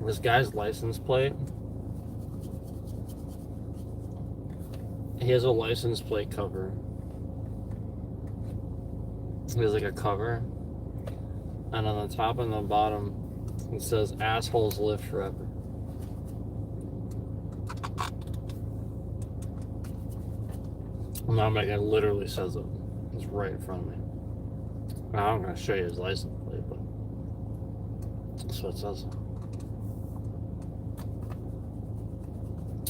This guy's license plate He has a license plate cover. He has like a cover, and on the top and the bottom it says "Assholes Live Forever." I'm not making it, literally says it. It's right in front of me. Now, I'm gonna show you his license plate, but that's what it says.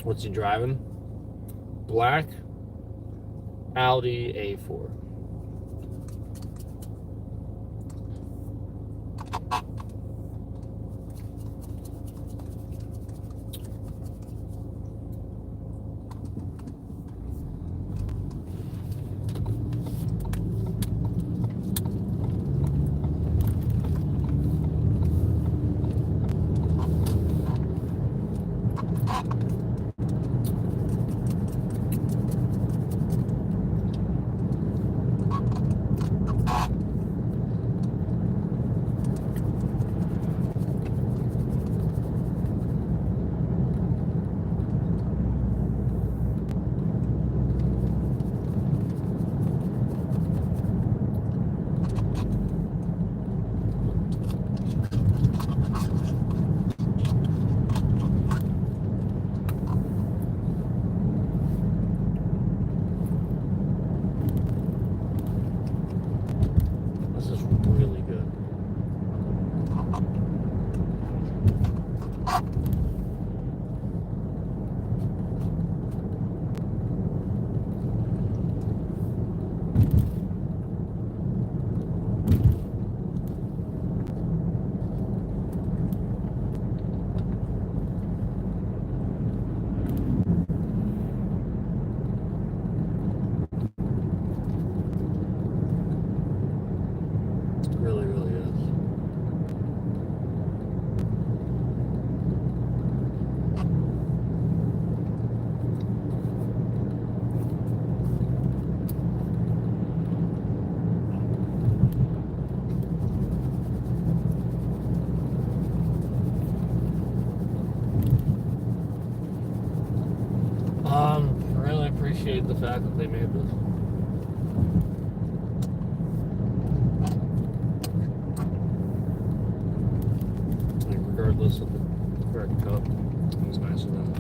What's he driving? Black Audi A4. This is really good. Really, really is. Really appreciate the fact that they made this. Like, regardless of the correct cup, it's nice of them.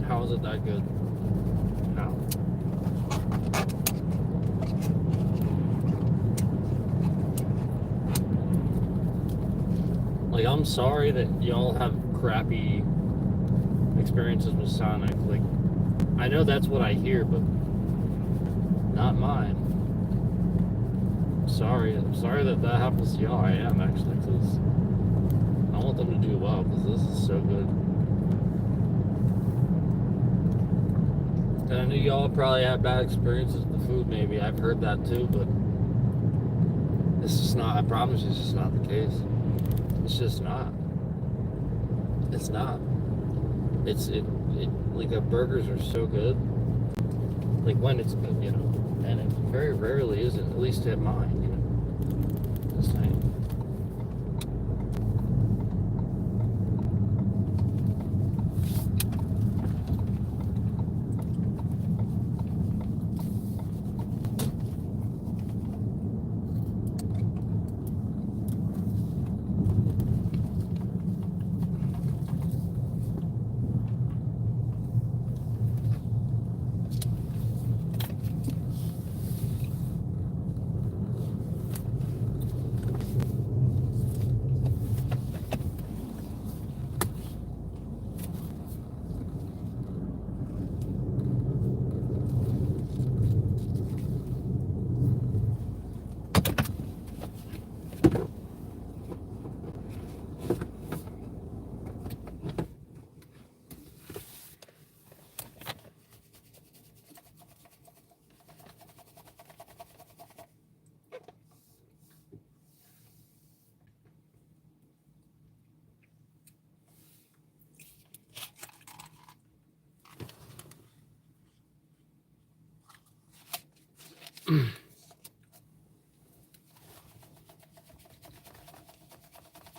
How is it that good? How? Like, I'm sorry that y'all have crappy experiences with Sonic. Like, I know that's what I hear, but not mine. Sorry. I'm sorry that that happens to y'all. I am, actually, because I want them to do well, because this is so good. And I know y'all probably have bad experiences with the food, maybe. I've heard that too, but it's just not, I promise you, it's just not the case. It's just not. It's not. Like, the burgers are so good. Like, when it's good, you know. And it very rarely isn't, at least at mine, you know. Just saying.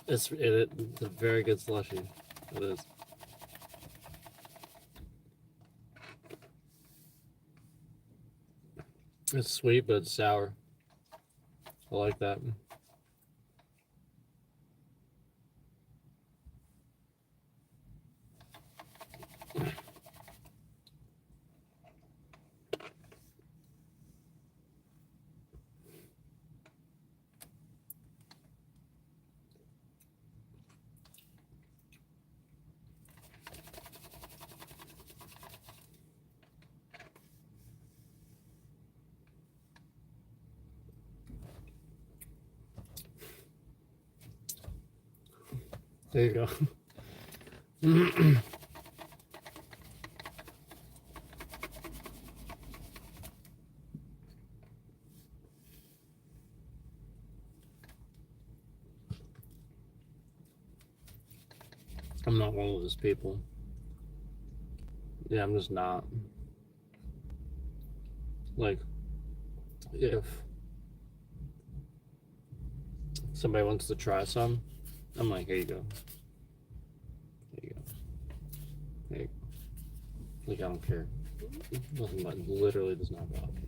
It's a very good slushy. It is. It's sweet, but it's sour. I like that. There you go. I'm not one of those people. Yeah, I'm just not. Like, if somebody wants to try some, I'm like, here you go. There you go. There you go. Like, I don't care. Nothing but literally does not bother me.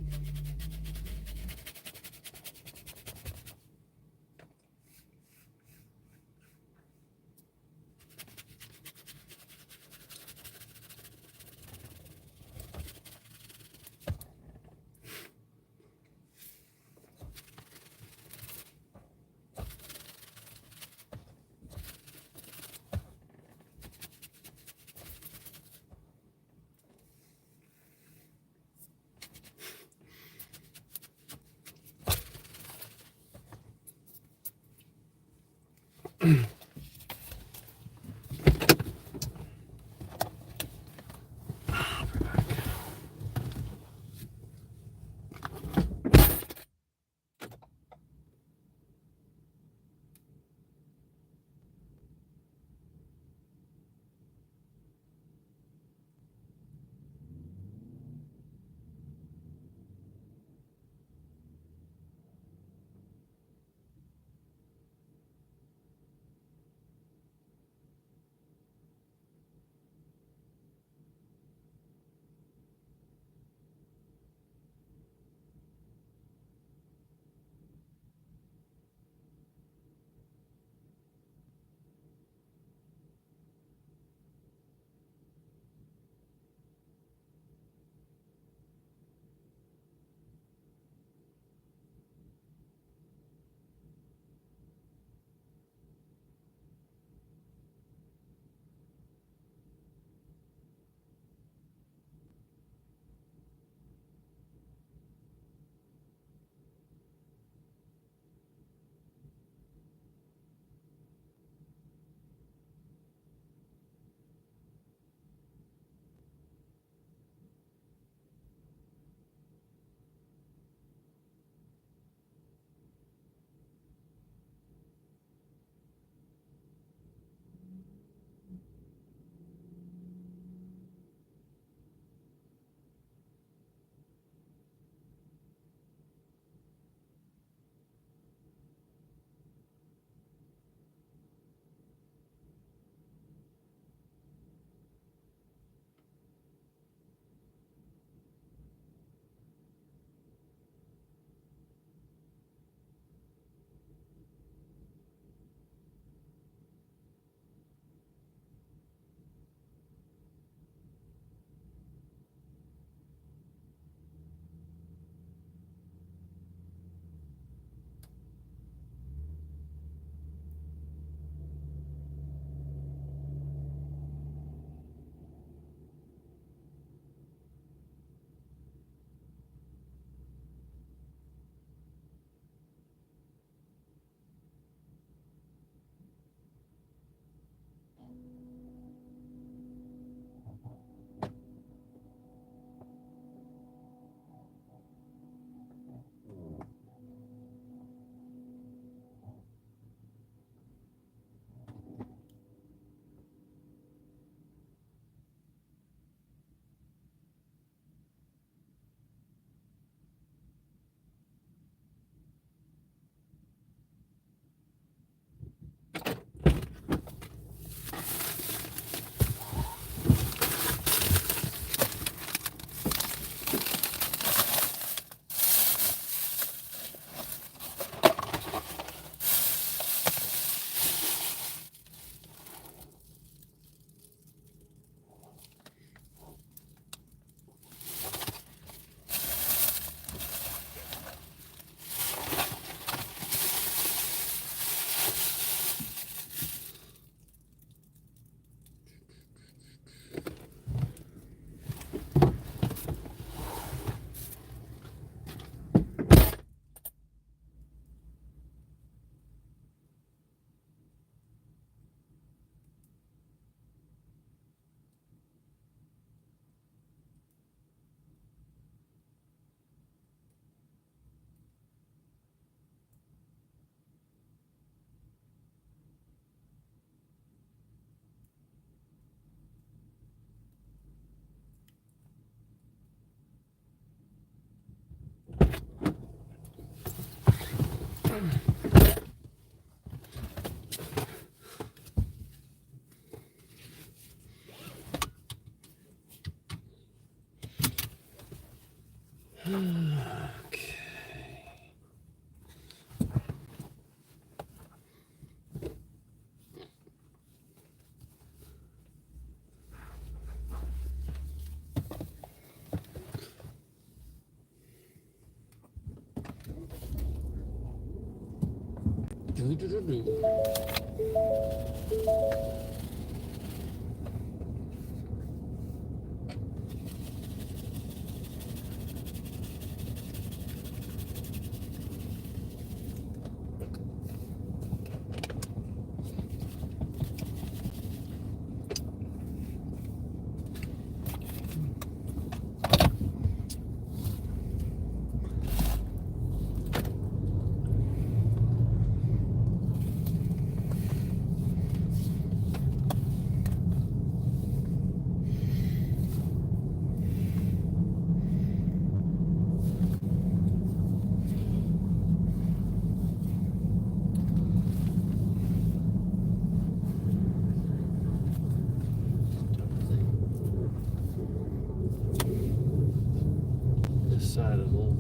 This side is a little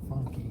funky.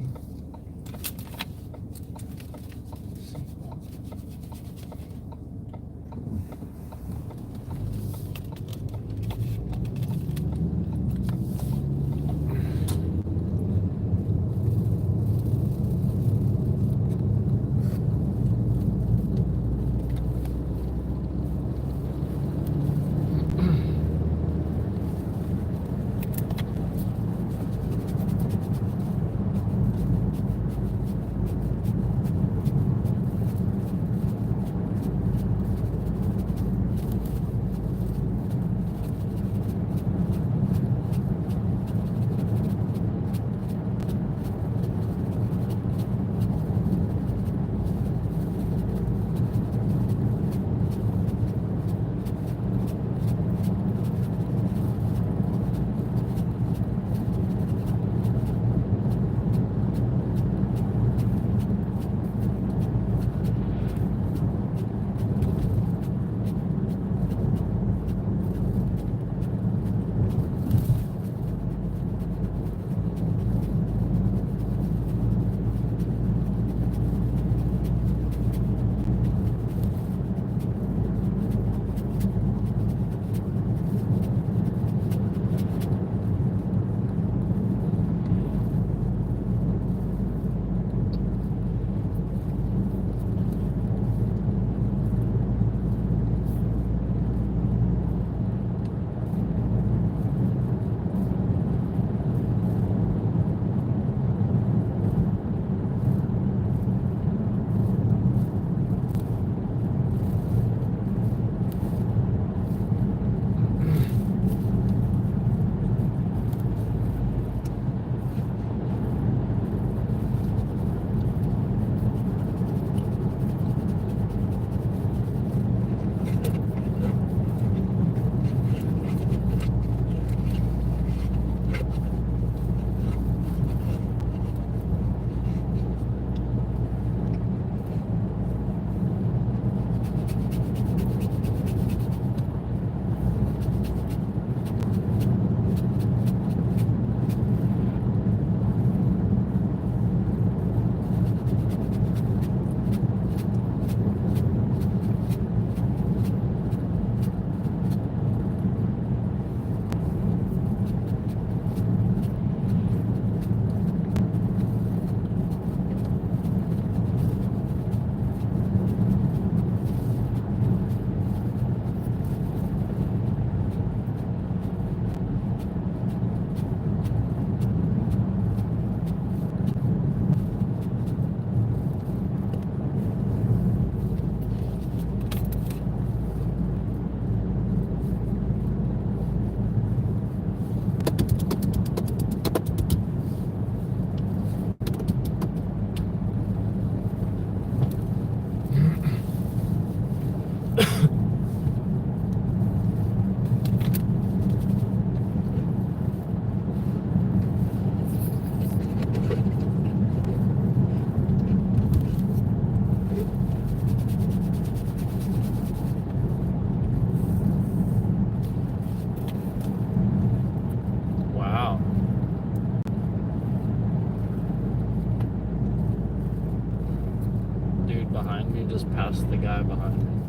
just passed the guy behind me.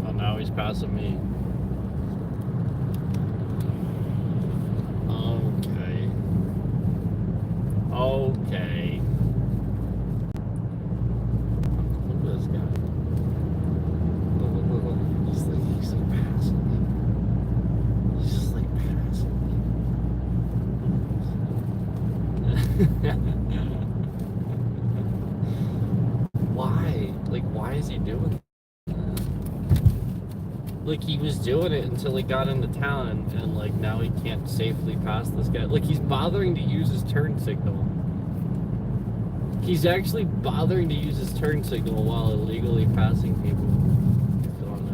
Oh, now he's passing me. Okay. Okay. doing that. Like, he was doing it until he got into town, and like, now he can't safely pass this guy. Like, he's bothering to use his turn signal. He's actually bothering to use his turn signal while illegally passing people. He's going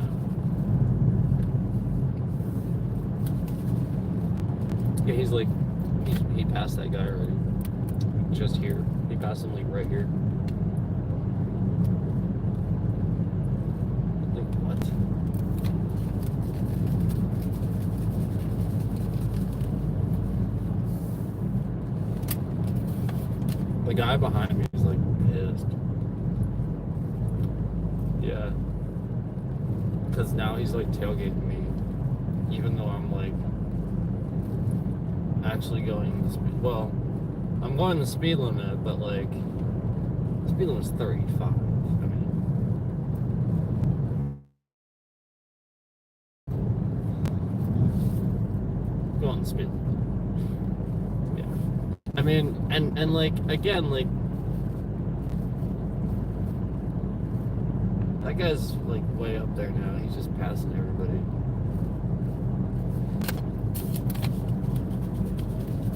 now. Yeah, he's like, he passed that guy already. Just here. He passed him like right here. Like, what? The guy behind me is like pissed. Yeah. Because now he's like tailgating me. Even though I'm like actually going the speed. Well, I'm going the speed limit, but like speed limit's 35. I mean, going the speed limit. Yeah. I mean, and like again, like that guy's like way up there now. He's just passing everybody.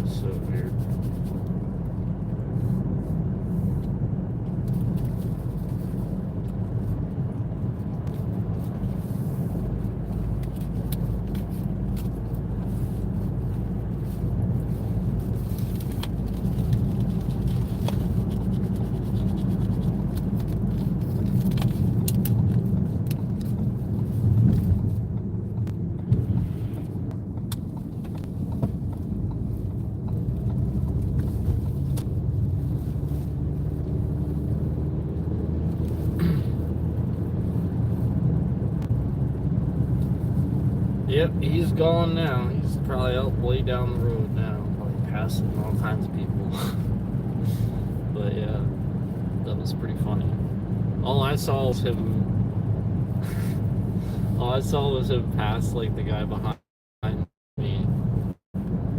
So weird. Yep, he's gone now. He's probably out way down the road now, probably passing all kinds of people. But yeah, that was pretty funny. All I saw was him. All I saw was him pass like the guy behind me.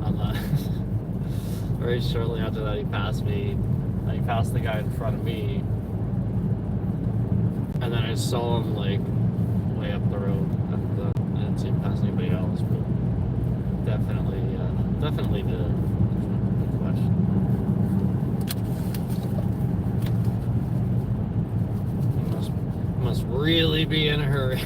On the very shortly after that, he passed me. And he passed the guy in front of me, and then I saw him like way up the road. I didn't see him pass anybody else, but definitely did. No question. He must really be in a hurry.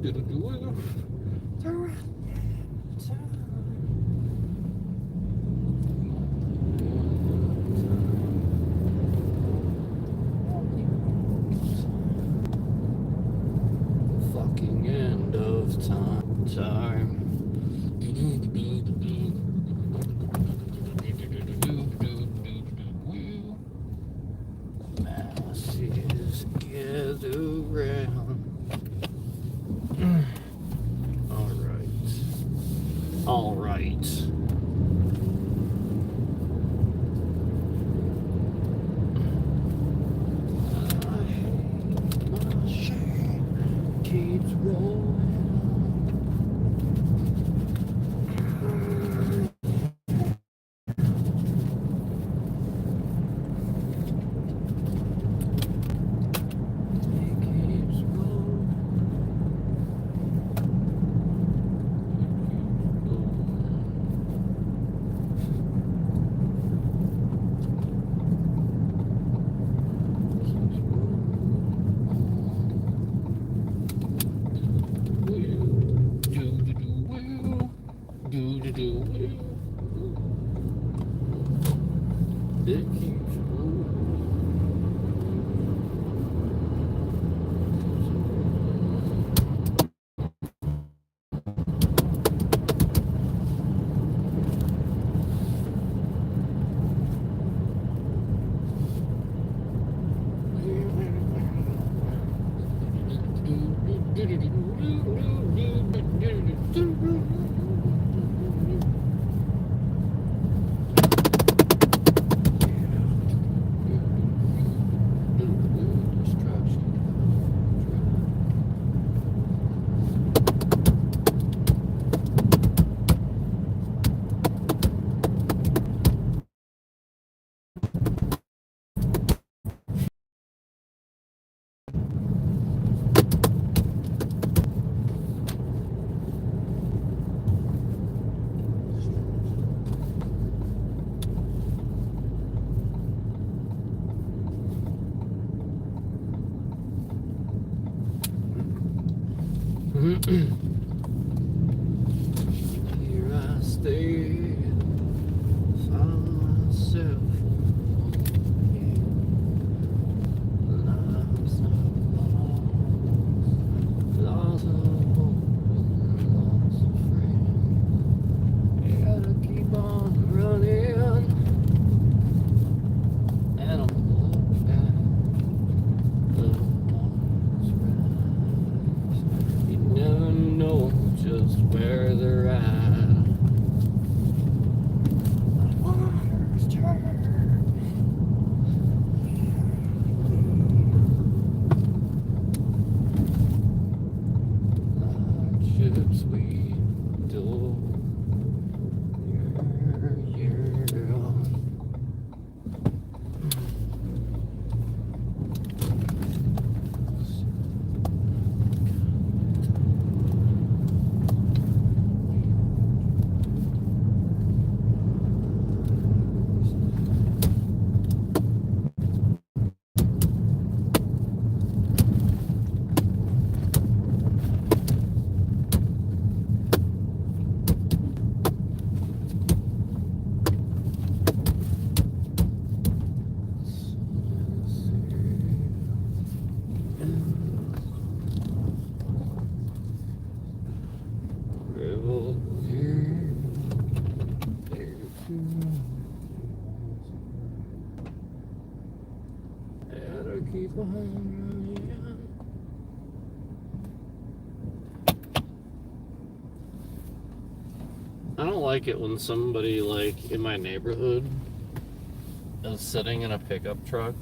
Fucking end of time. Masses gather round. All right. My shame keeps rolling on. It keeps rolling. It keeps rolling. Here I stay, find myself lives lost of hope and lots of friends. Gotta keep on running, and I'm looking back, the ones rise. You never know just where they're at. The waters turn. Hardships we do. Keep on running. I don't like it when somebody like in my neighborhood is sitting in a pickup truck,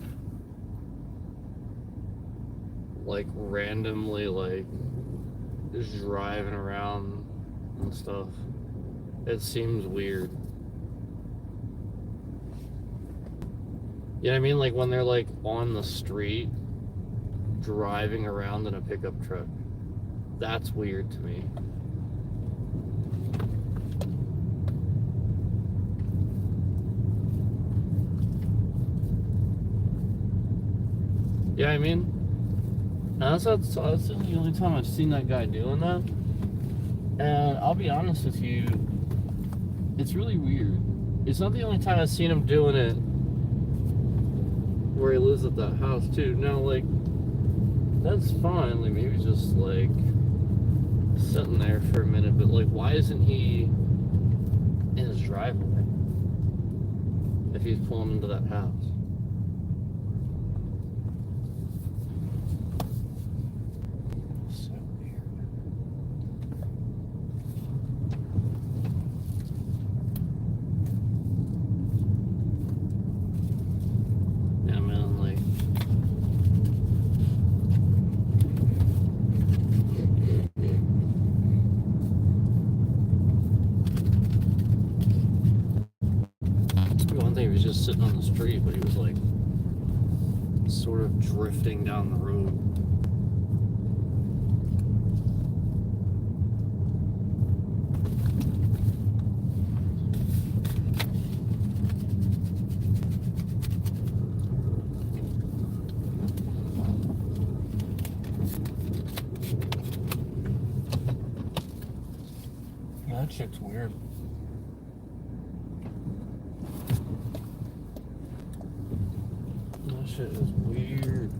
like randomly like just driving around and stuff. It seems weird. You know what I mean? Like when they're like on the street driving around in a pickup truck. That's weird to me. Yeah, I mean, That's the only time I've seen that guy doing that. And I'll be honest with you, it's really weird. It's not the only time I've seen him doing it where he lives at that house too. Now, like, that's fine. Like, maybe just like sitting there for a minute, but like, why isn't he in his driveway if he's pulling into that house? So weird. Yeah, man, like, one thing, he was just sitting on the street, but he was like sort of drifting down the road. Yeah, that shit's weird. That shit is weird.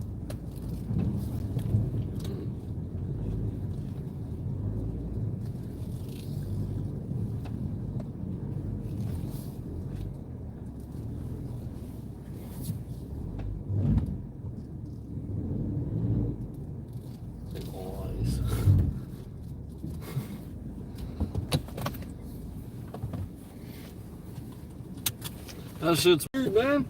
Big ol' eyes. That shit's weird, man.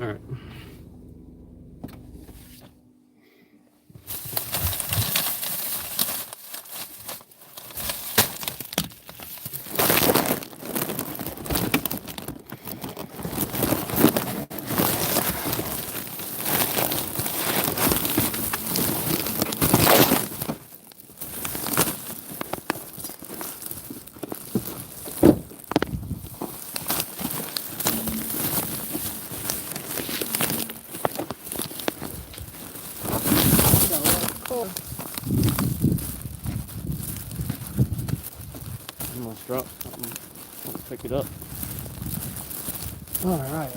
Alright. Almost dropped something. Let's pick it up. Alright.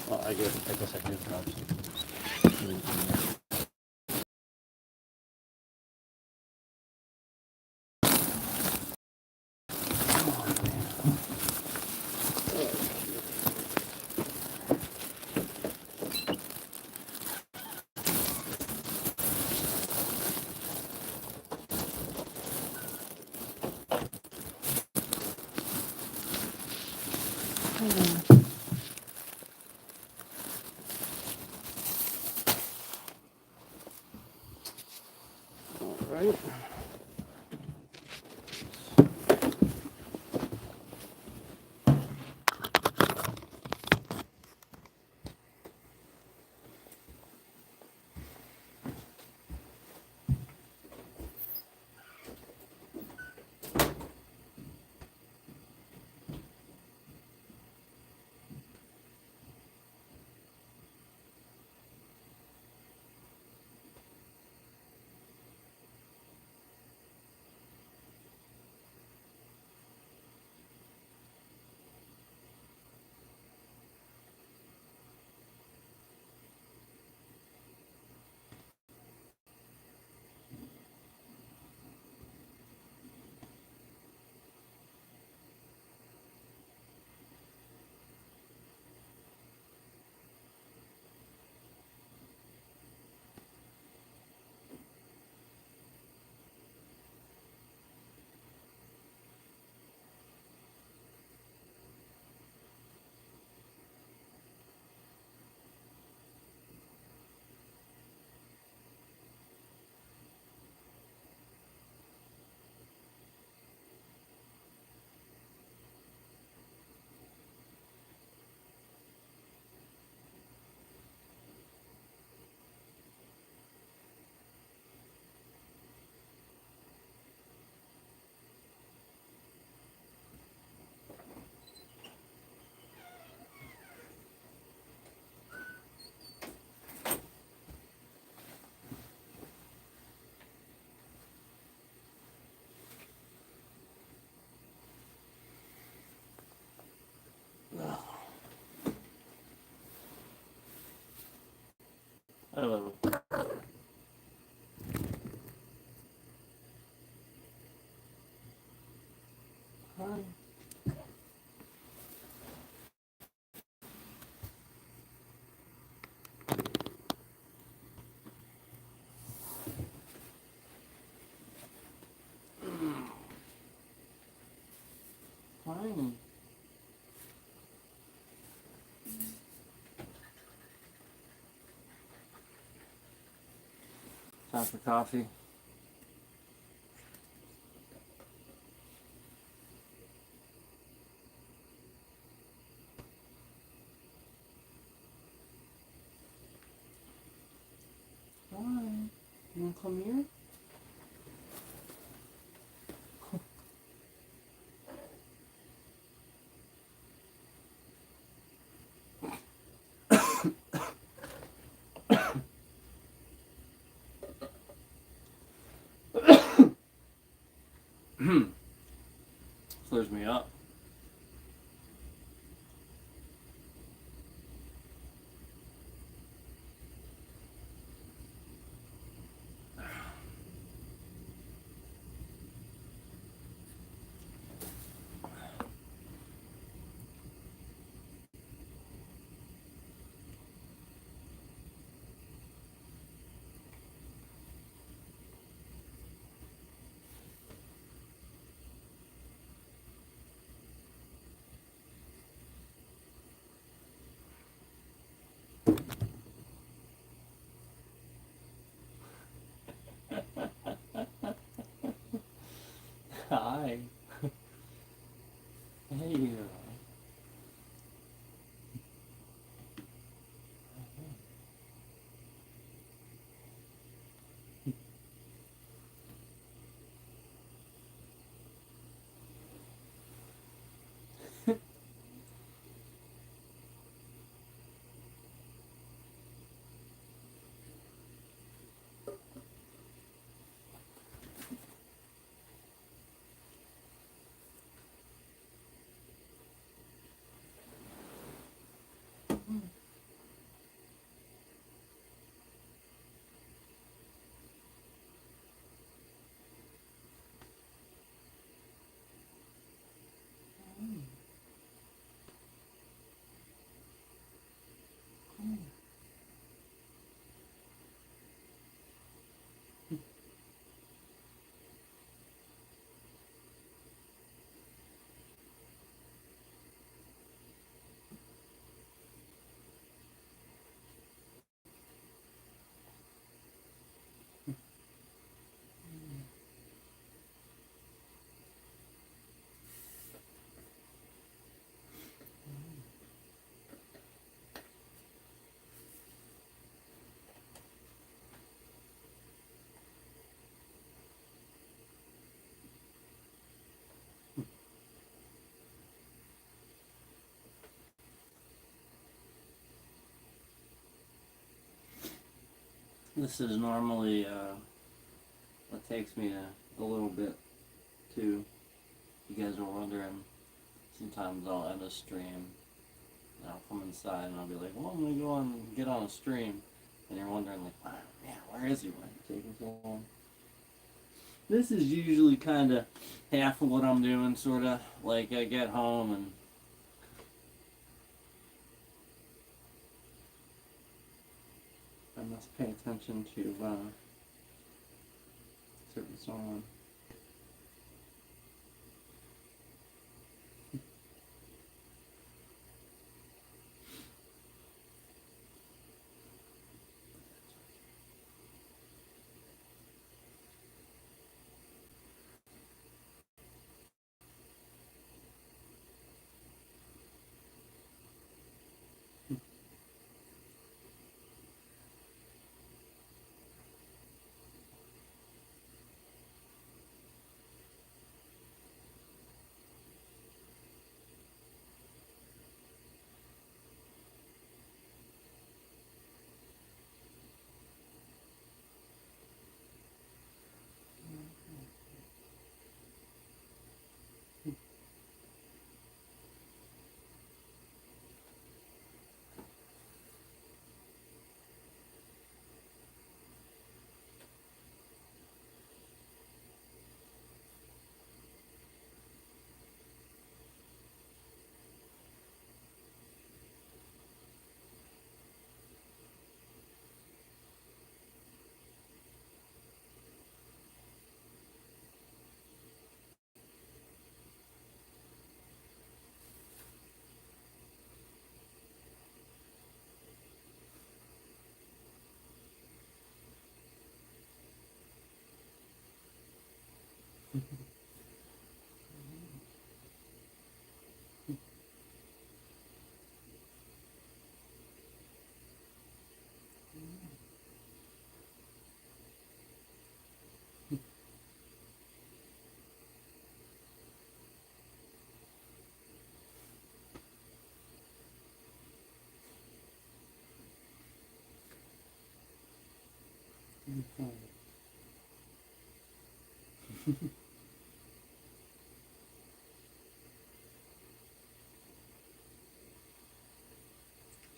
Well, I guess I did drop something. Alright. Fine. Fine. Time for coffee. Fine. You wanna come here? Clears me up. Hi. Hey. This is normally what takes me a little bit to. You guys are wondering. Sometimes I'll end a stream and I'll come inside and I'll be like, well, I'm gonna go and get on a stream, and you're wondering like, wow, man, where is he? Why is it taking so long? This is usually kind of half of what I'm doing, sort of like I get home and I must pay attention to certain song.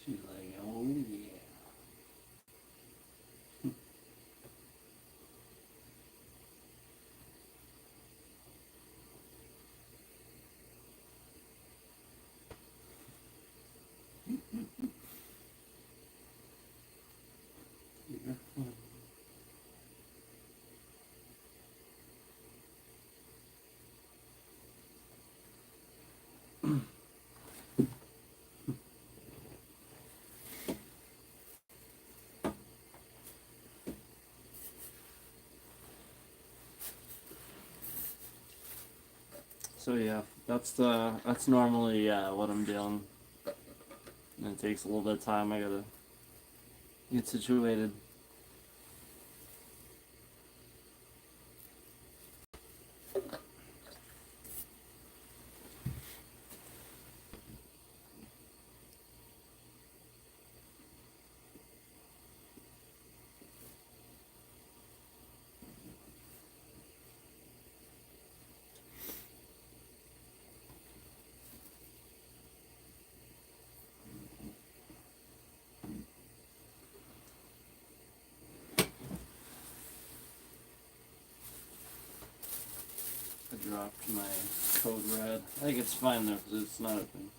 She's like, oh yeah. You're fun. So yeah, that's normally what I'm doing. And it takes a little bit of time. I gotta get situated. I dropped my code red. I think it's fine though because it's not open.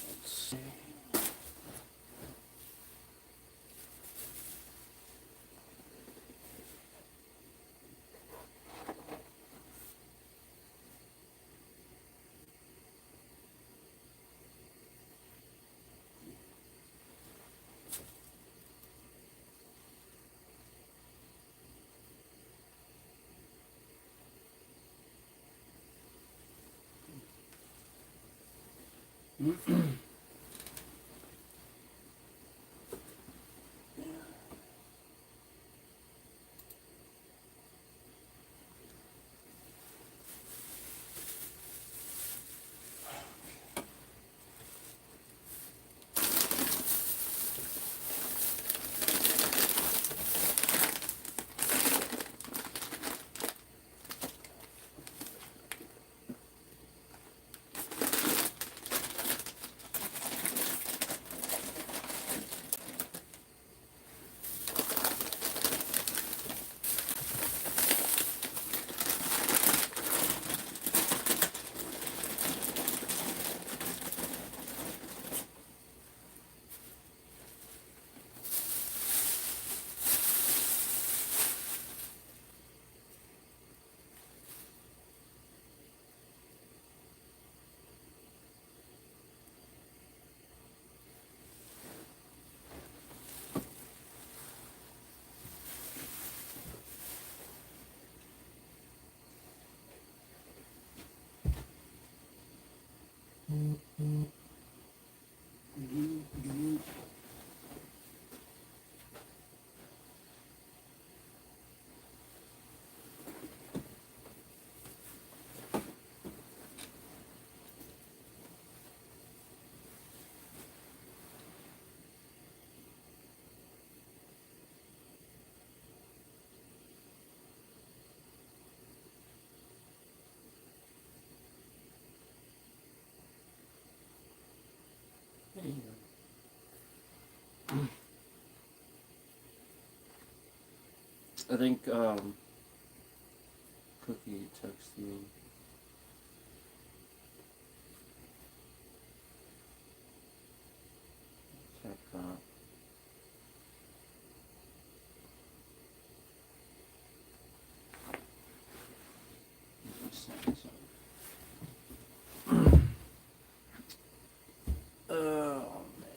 Let's see. I think Cookie texted me. Check that. Oh man.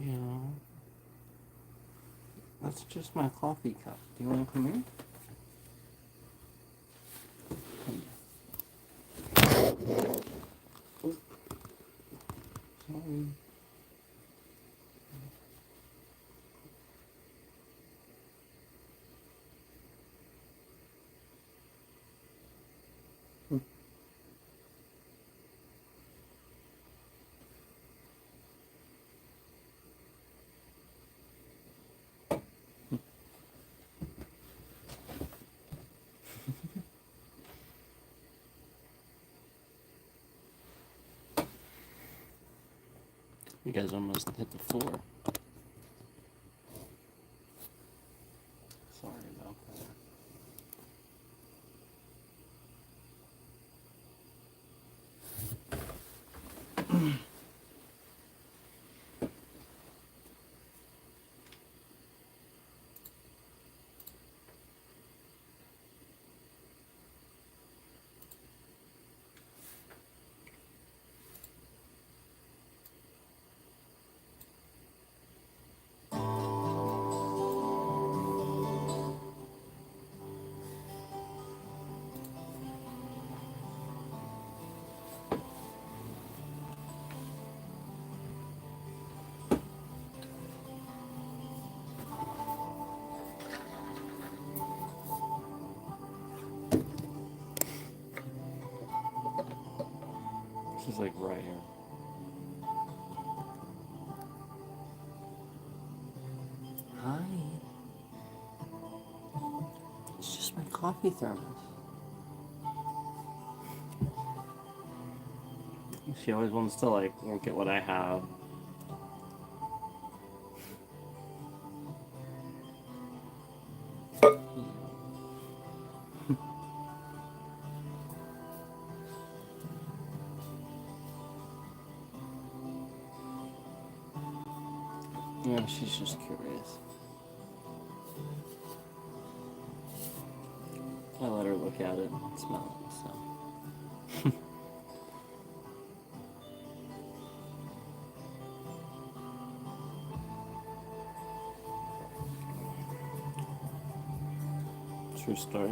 yeah. That's just my coffee cup. Do you want to come here? Come here. Oh, sorry. You guys almost hit the floor. Sorry about that. This is like right here. Hi. It's just my coffee thermos. She always wants to like look at what I have. Yeah, she's just curious. I let her look at it and smell it, so. True story.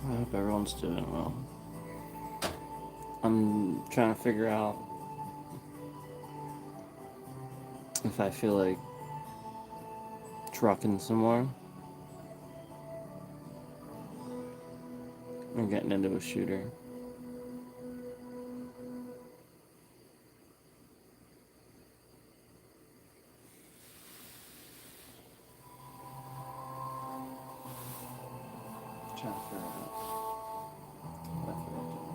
I hope everyone's doing well. I'm trying to figure out if I feel like trucking some more or getting into a shooter. Trying to figure out what I feel like doing.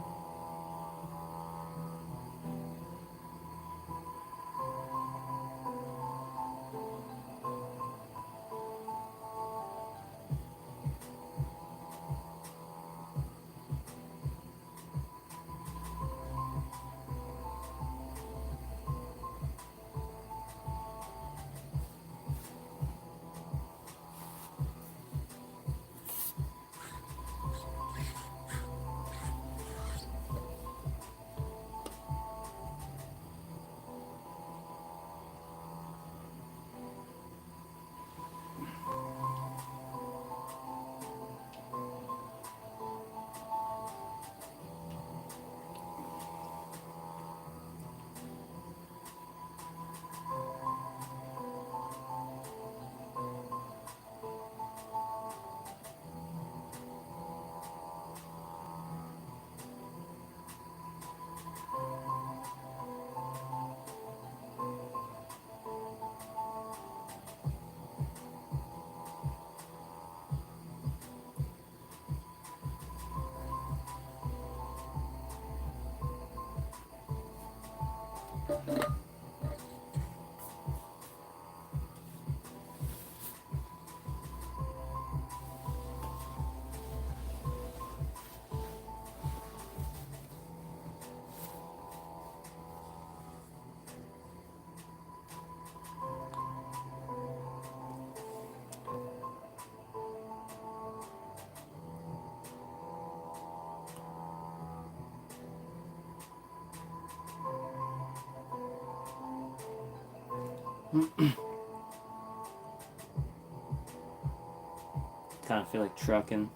Kind of feel like trucking.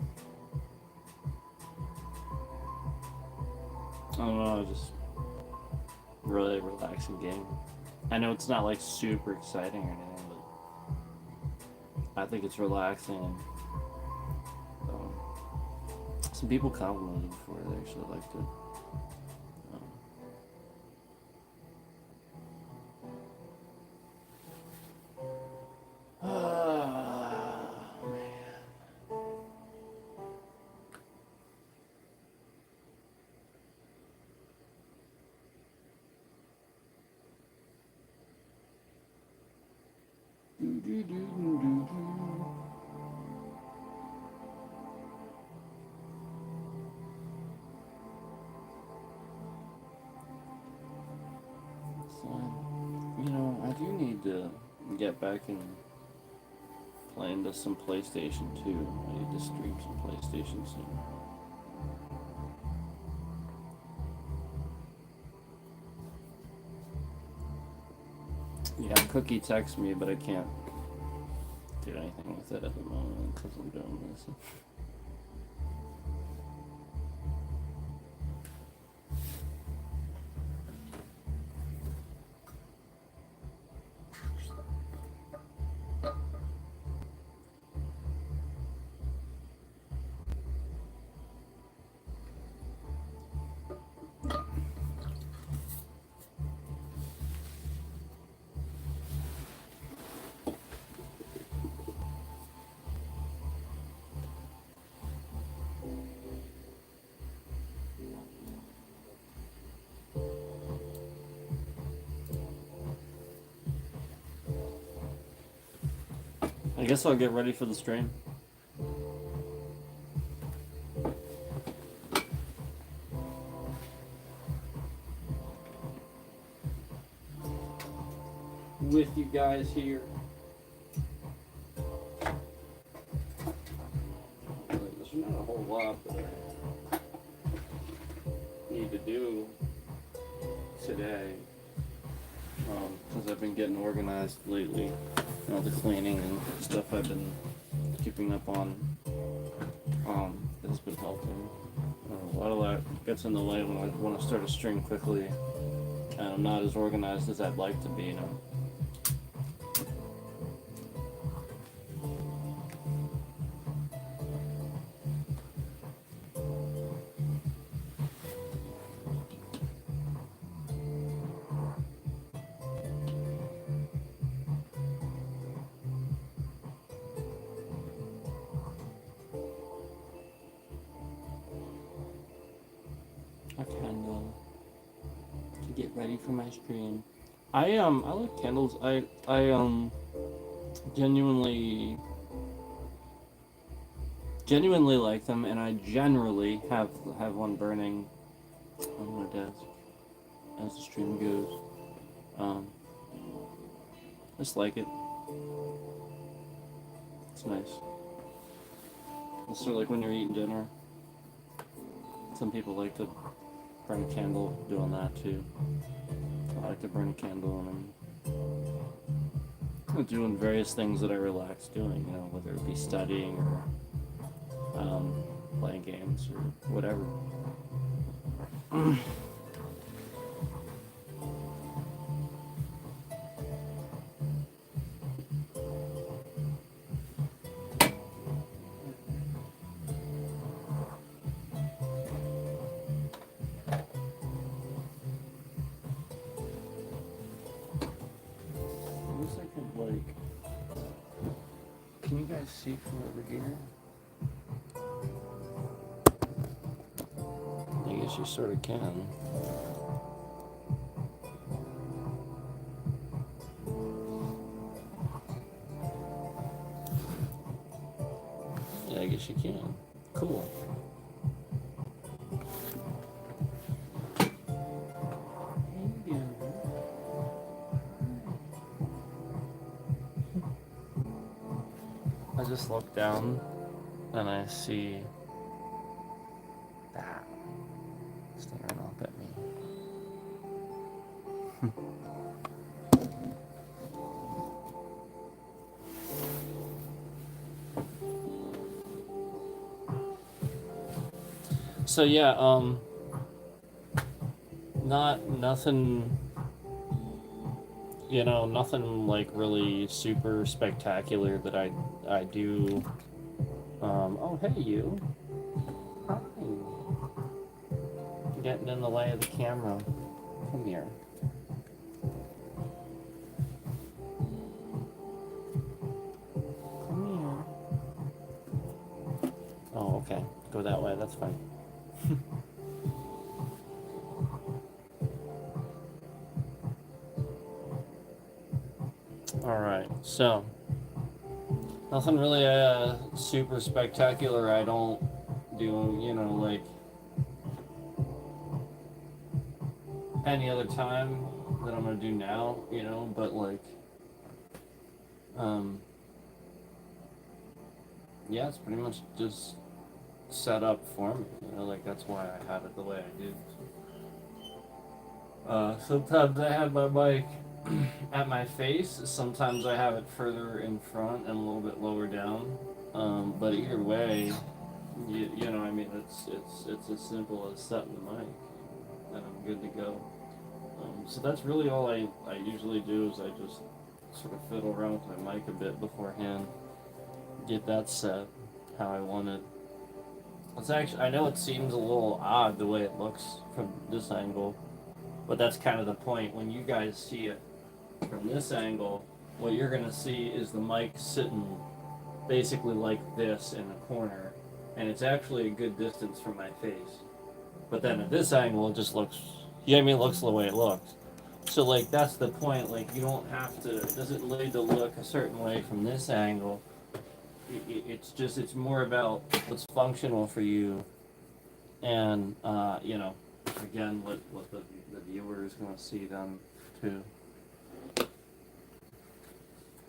I don't know, just really relaxing game. I know it's not like super exciting or anything, but I think it's relaxing. Some people complimented it before, they actually liked it. I do need to get back and play into some PlayStation 2. I need to stream some PlayStation soon. Yeah, Cookie texts me, but I can't do anything with it at the moment because I'm doing this. I guess I'll get ready for the stream. With you guys here. There's not a whole lot that I need to do today. Because I've been getting organized lately. All the cleaning and stuff I've been keeping up on has been helping. A lot of that gets in the way when I want to start a stream quickly, and I'm not as organized as I'd like to be, you know. To get ready for my stream. I like candles. I genuinely like them, and I generally have one burning on my desk as the stream goes. Just like it. It's nice. Also, like when you're eating dinner, some people like to burn a candle doing that too. I like to burn a candle and I'm doing various things that I relax doing, you know, whether it be studying or playing games or whatever. Can you guys see from over here? I guess you sort of can. you can. Cool. I just look down and I see that staring up at me. So yeah, nothing, nothing like really super spectacular that I do. Oh hey you. Hi. Getting in the way of the camera. Come here. Come here. Oh, okay. Go that way, that's fine. Alright, so nothing really super spectacular. I don't do, like any other time that I'm gonna do now, but like yeah, it's pretty much just set up for me, like that's why I had it the way I did. Sometimes I have my mic at my face, sometimes I have it further in front and a little bit lower down. But either way, it's as simple as setting the mic and I'm good to go. So that's really all I usually do is I just sort of fiddle around with my mic a bit beforehand, get that set how I want it. It's actually, I know it seems a little odd the way it looks from this angle, but that's kind of the point. When you guys see it from this angle, what you're going to see is the mic sitting basically like this in the corner, and it's actually a good distance from my face. But then at this angle, it just looks, it looks the way it looks. So like that's the point, like you don't have to, it doesn't need to look a certain way from this angle. It's more about what's functional for you, and again, what the viewer is going to see then too.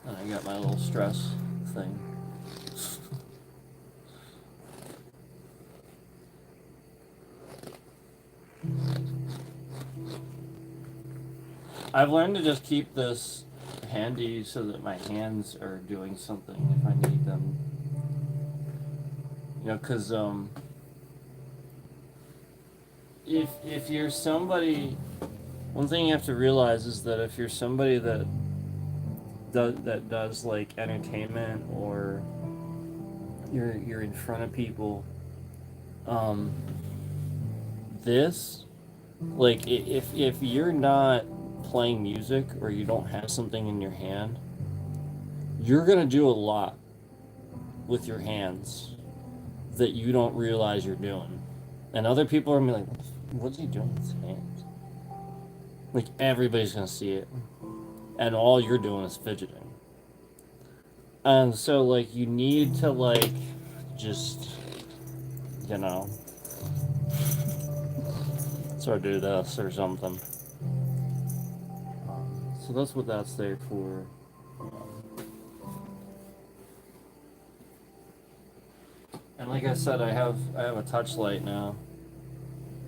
And I got my little stress thing. I've learned to just keep this handy so that my hands are doing something if I need them. Because if you're somebody, one thing you have to realize is that if you're somebody that does like entertainment, or you're in front of people, this, like if you're not playing music or you don't have something in your hand, you're gonna do a lot with your hands that you don't realize you're doing, and other people are gonna be like, what's he doing with his hands? Like everybody's gonna see it, and all you're doing is fidgeting. And so like you need to like just sort of do this or something. So that's what that's there for. And like I said, I have a touch light now,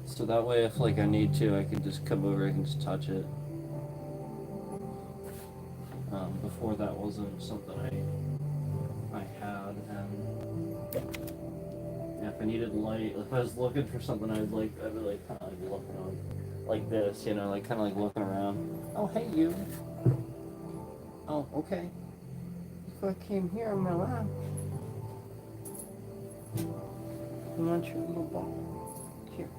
so that way if like I need to, I can just come over, I can just touch it. Before that wasn't something I had, and yeah, if I needed light, if I was looking for something, I'd be like kind of like looking on like this, like kind of like looking around. Oh hey you. Oh okay. If I came here on my lap. You want your little ball? Here.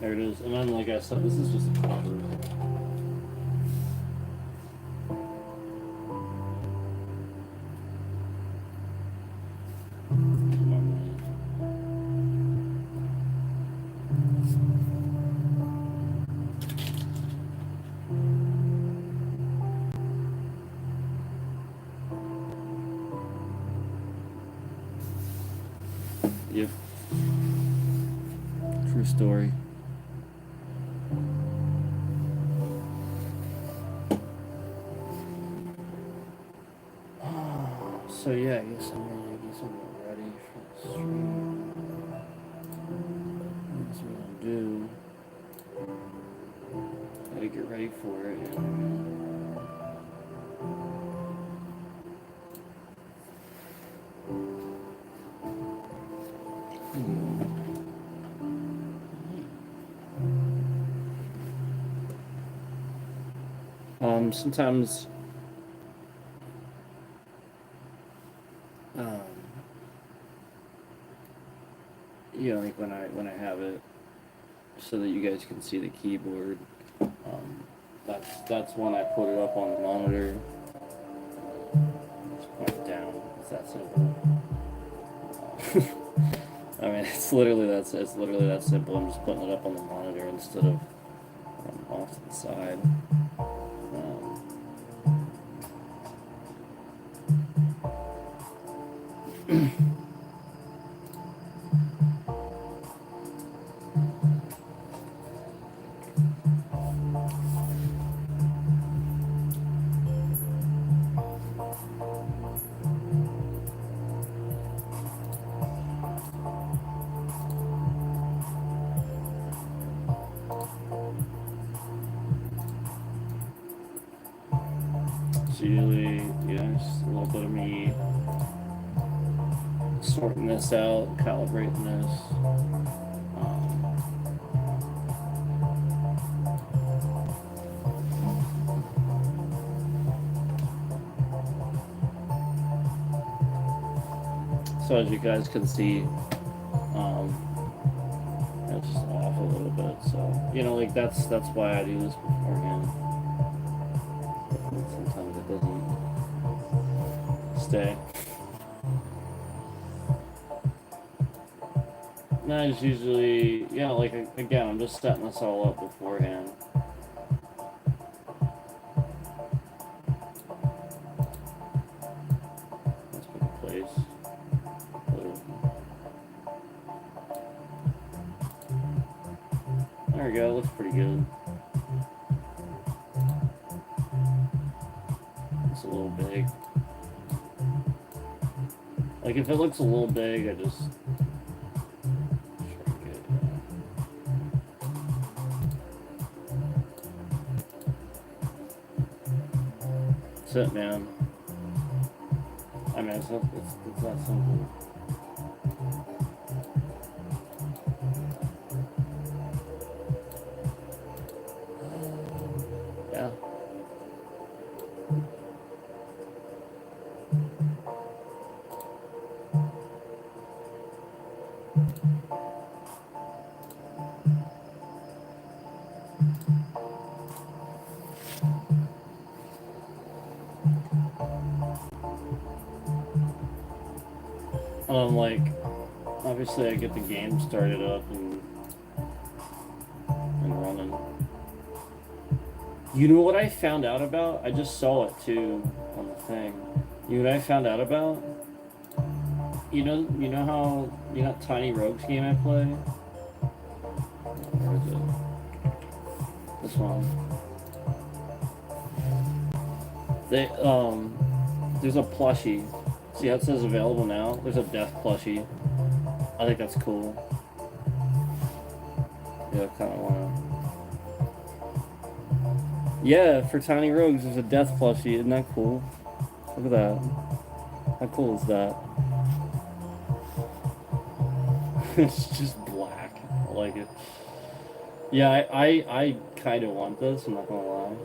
There it is. And then, like I said, this is just a cover. Yep. True story. So yeah, I guess I'm gonna get something ready for the stream. That's what I'll do. Gotta get ready for it. Sometimes you know, like when I have it so that you guys can see the keyboard, that's when I put it up on the monitor. Just point it down. It's that simple. I mean, it's literally that simple. I'm just putting it up on the monitor instead of off to the side. So usually, yeah, just a little bit of me sorting this out, calibrating this. So as you guys can see, it's just off a little bit. So you know, like that's why I do this beforehand. Sometimes it doesn't stay. No, it's usually, yeah, like again, I'm just setting this all up beforehand. Let's put in place. There we go, looks pretty good. It's a little big. Like if it looks a little big, I just shrink it. That's it, man. I mean, it's that simple. Yeah. Like, obviously I get the game started up and running. You know what I found out about? I just saw it too on the thing. You know what I found out about? You know how, you know that Tiny Rogues game I play? Where is it? This one. There's a plushie. See how it says available now? There's a death plushie. I think that's cool. Yeah, I kind of want to. Yeah, for Tiny Rogues, there's a death plushie. Isn't that cool? Look at that. How cool is that? It's just black. I like it. Yeah, I kind of want this. I'm not gonna lie.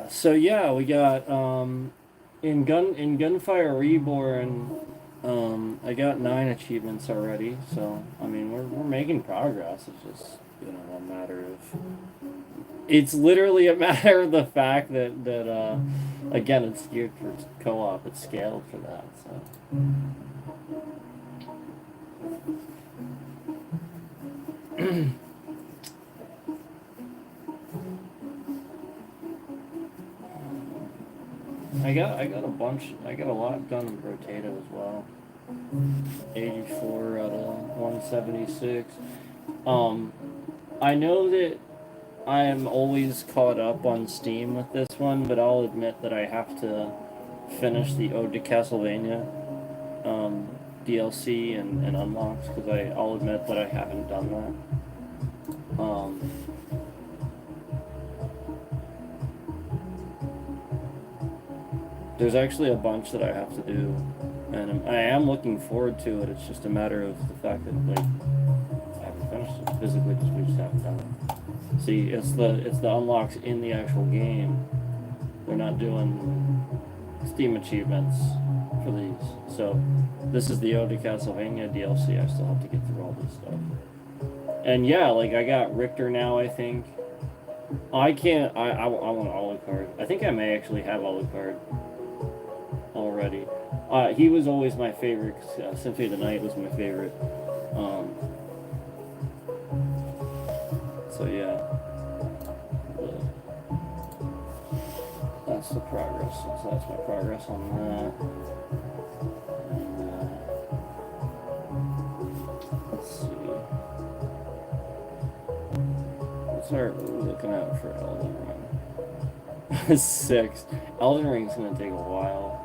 So yeah, we got in Gunfire Reborn, I got 9 achievements already. So I mean, we're making progress. It's just, you know, a matter of. It's literally a matter of the fact that again, it's geared for co-op. It's scaled for that. So. I got a bunch. I got a lot done in Rotato as well. 84 out of 176. I know that I am always caught up on Steam with this one, but I'll admit that I have to finish the Ode to Castlevania DLC and unlocks, because I'll admit that I haven't done that. There's actually a bunch that I have to do, and I am looking forward to it. It's just a matter of the fact that like I haven't finished it physically, just we just haven't done it. See, it's the unlocks in the actual game. They're not doing Steam achievements for these. So this is the Ode to Castlevania DLC. I still have to get through all this stuff. And yeah, like I got Richter now, I think. I can't. I want Alucard. I think I may actually have Alucard already. He was always my favorite. Symphony of the Night was my favorite. So yeah, that's the progress. So that's my progress on that. And, let's see. What's our looking at for Elden Ring? 6. Elden Ring's gonna take a while.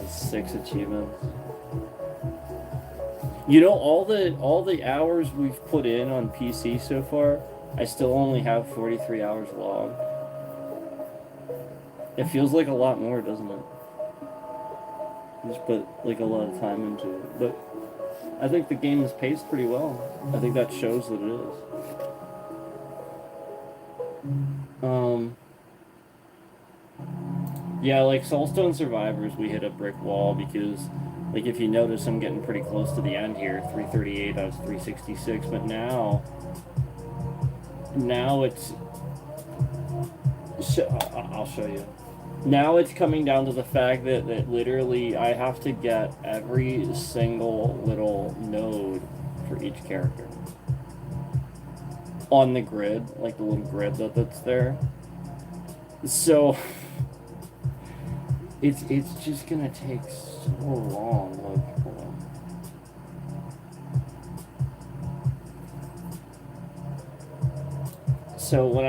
6 achievements. You know, all the hours we've put in on PC so far, I still only have 43 hours logged. It feels like a lot more, doesn't it? Just put like a lot of time into it. But I think the game is paced pretty well. I think that shows that it is. Yeah, like Soulstone Survivors, we hit a brick wall because, like, if you notice, I'm getting pretty close to the end here. 338 out of 366, but now it's... I'll show you. Now it's coming down to the fact that literally I have to get every single little node for each character on the grid, like the little grid that's there. So it's just gonna take so long. Like, hold on. So what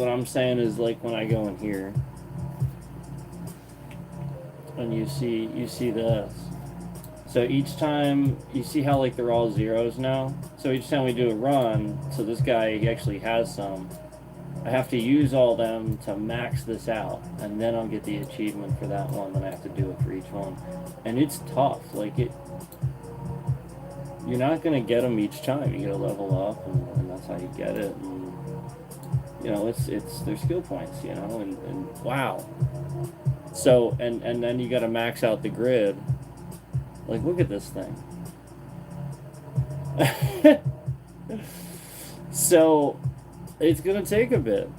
I'm saying is, like, when I go in here and you see this. So each time, you see how like they're all zeros now? So each time we do a run, so this guy he actually has some, I have to use all them to max this out, and then I'll get the achievement for that one, then I have to do it for each one. And it's tough, like you're not gonna get them each time, you gotta level up, and that's how you get it. And, you know, it's their skill points, you know, and wow. So, and then you gotta max out the grid. Like, look at this thing. So, it's gonna take a bit.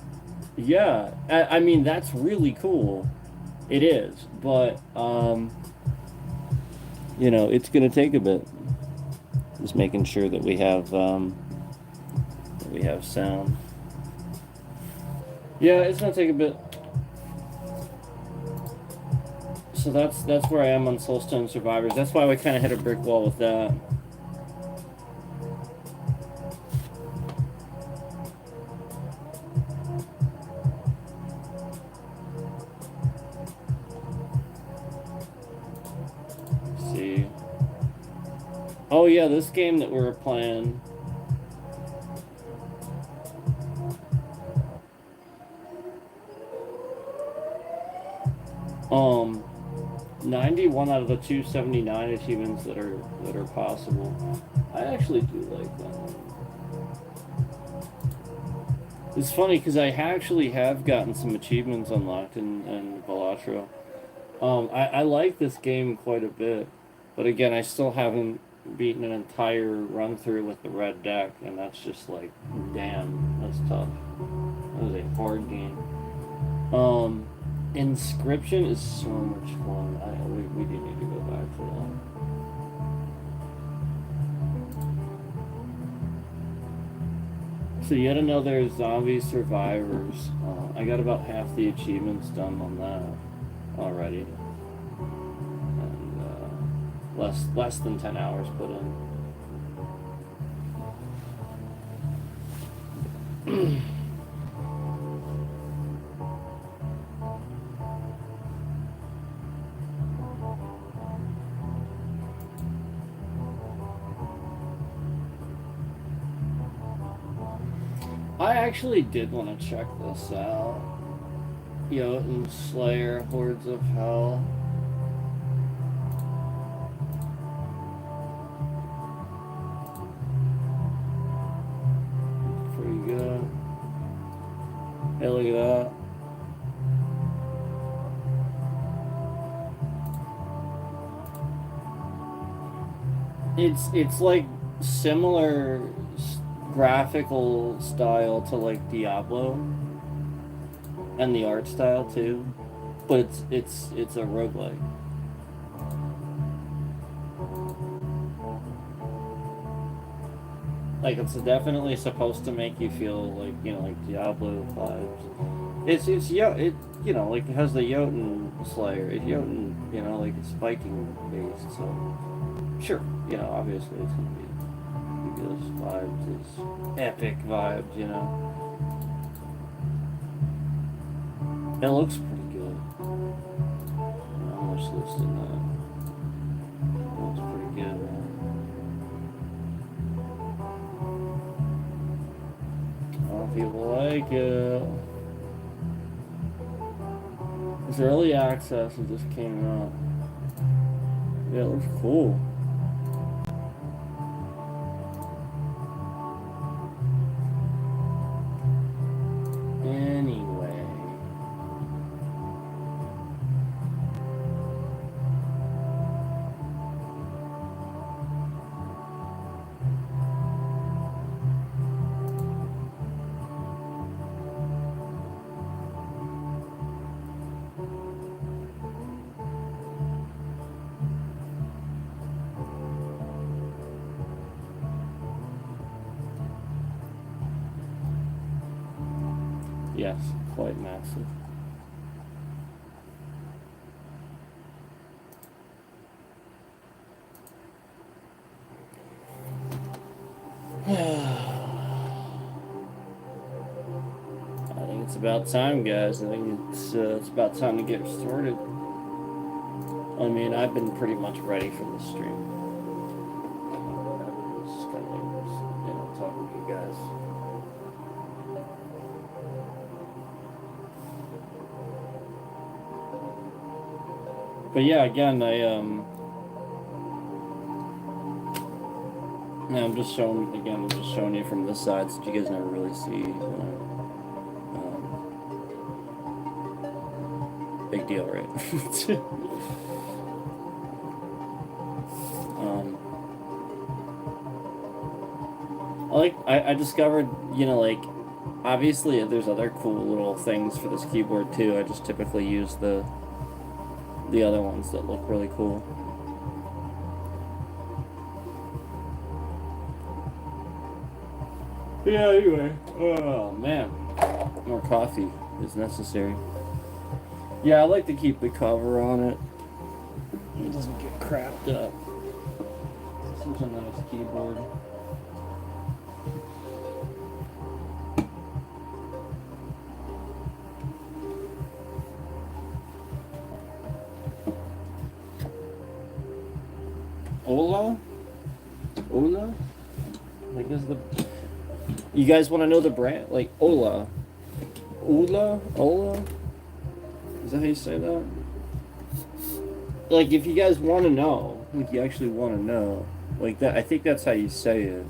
Yeah, I mean, that's really cool. It is, but, you know, it's gonna take a bit. Just making sure that we have sound. Yeah, it's gonna take a bit. So that's where I am on Soulstone Survivors. That's why we kind of hit a brick wall with that. Let's see. Oh yeah, this game that we were playing. 91 out of the 279 achievements that are possible. I actually do like that one. It's funny because I actually have gotten some achievements unlocked in Balatro. I like this game quite a bit, but again, I still haven't beaten an entire run through with the red deck, and that's just like, damn, that's tough. That was a hard game. Inscription is so much fun. We do need to go back for that. So yet another Zombie Survivors. I got about half the achievements done on that already, and less than 10 hours put in. I actually did want to check this out. Jotun Slayer, Hordes of Hell. Pretty good. Hey, look at that. It's like similar graphical style to like Diablo, and the art style too, but it's a roguelike. Like it's definitely supposed to make you feel like, you know, like Diablo vibes. It's yeah, it, you know, like it has the Jotun Slayer. It's Jotun, you know, like it's Viking based, so sure, you know, obviously it's gonna be those vibes, it's epic vibes, you know. It looks pretty good. How much looks in that? It looks pretty good, man. I don't know if people like it. It's early access, it just came out. Yeah, it looks cool. Anyway. Yes, quite massive. I think it's about time, guys. I think it's about time to get started. I mean, I've been pretty much ready for the stream. Just kind of, you know, talking to you guys. But yeah, again, I'm just showing you from this side, so you guys never really see, you know, big deal, right? I discovered, you know, like, obviously there's other cool little things for this keyboard too. I just typically use the other ones that look really cool. Yeah, anyway. Oh, man. More coffee is necessary. Yeah, I like to keep the cover on it. It doesn't get crapped up. This is a nice keyboard. Ola? Like, is the... You guys want to know the brand? Like, Ola? Is that how you say that? Like, if you guys want to know, like, you actually want to know, like that, I think that's how you say it.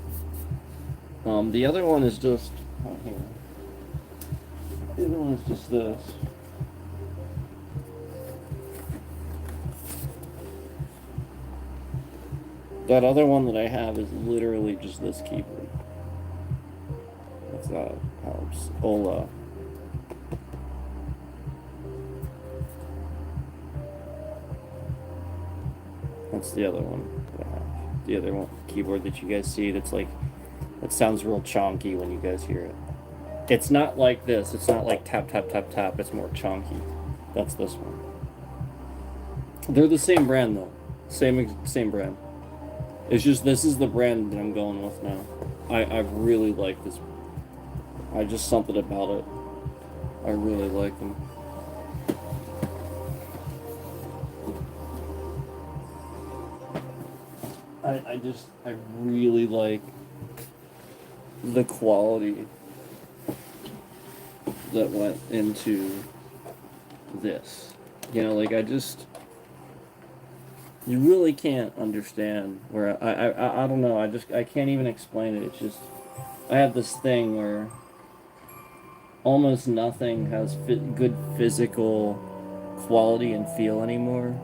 The other one is just... Oh, here. The other one is just this. That other one that I have is literally just this keyboard. If that helps. Ola. That's the other one that I have. The other one keyboard that you guys see that's like It sounds real chonky when you guys hear it. It's not like this. It's not like tap, tap, tap, tap. It's more chonky. That's this one. They're the same brand though. Same brand. It's just this is the brand that I'm going with now. I really like this. I just something about it. I really like them. I really like the quality that went into this. You know, like you really can't understand where I don't know. I can't even explain it. It's just I have this thing where almost nothing has good physical quality and feel anymore.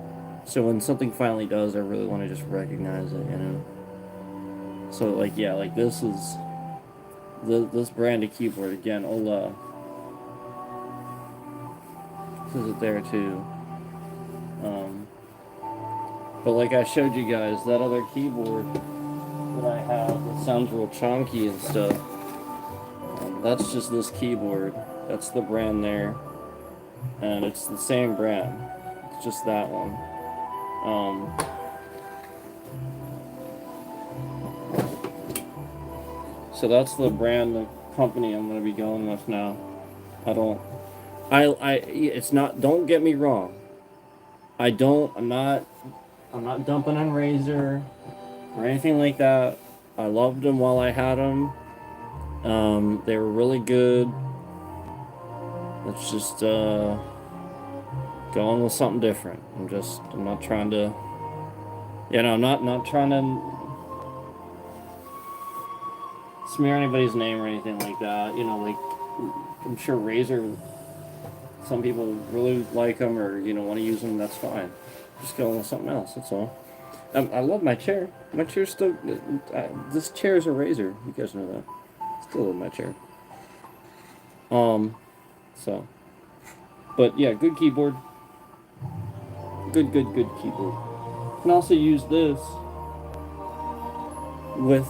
So when something finally does, I really want to just recognize it, you know. So like yeah, like this is this brand of keyboard again. Ola. This is it there too. But like I showed you guys, that other keyboard that I have that sounds real chonky and stuff. That's just this keyboard. That's the brand there, and it's the same brand. It's just that one. So that's the brand, the company I'm gonna be going with now. It's not, don't get me wrong. I'm not dumping on Razer or anything like that. I loved them while I had them. They were really good. Let's just, going with something different. I'm not trying to, you know, I'm not trying to smear anybody's name or anything like that. You know, like, I'm sure Razer, some people really like them or, you know, want to use them, that's fine. Just going with something else, that's all. I love my chair. My chair's still, this chair is a Razer. You guys know that. Still love my chair. So. But yeah, good keyboard. Good keyboard. Can also use this with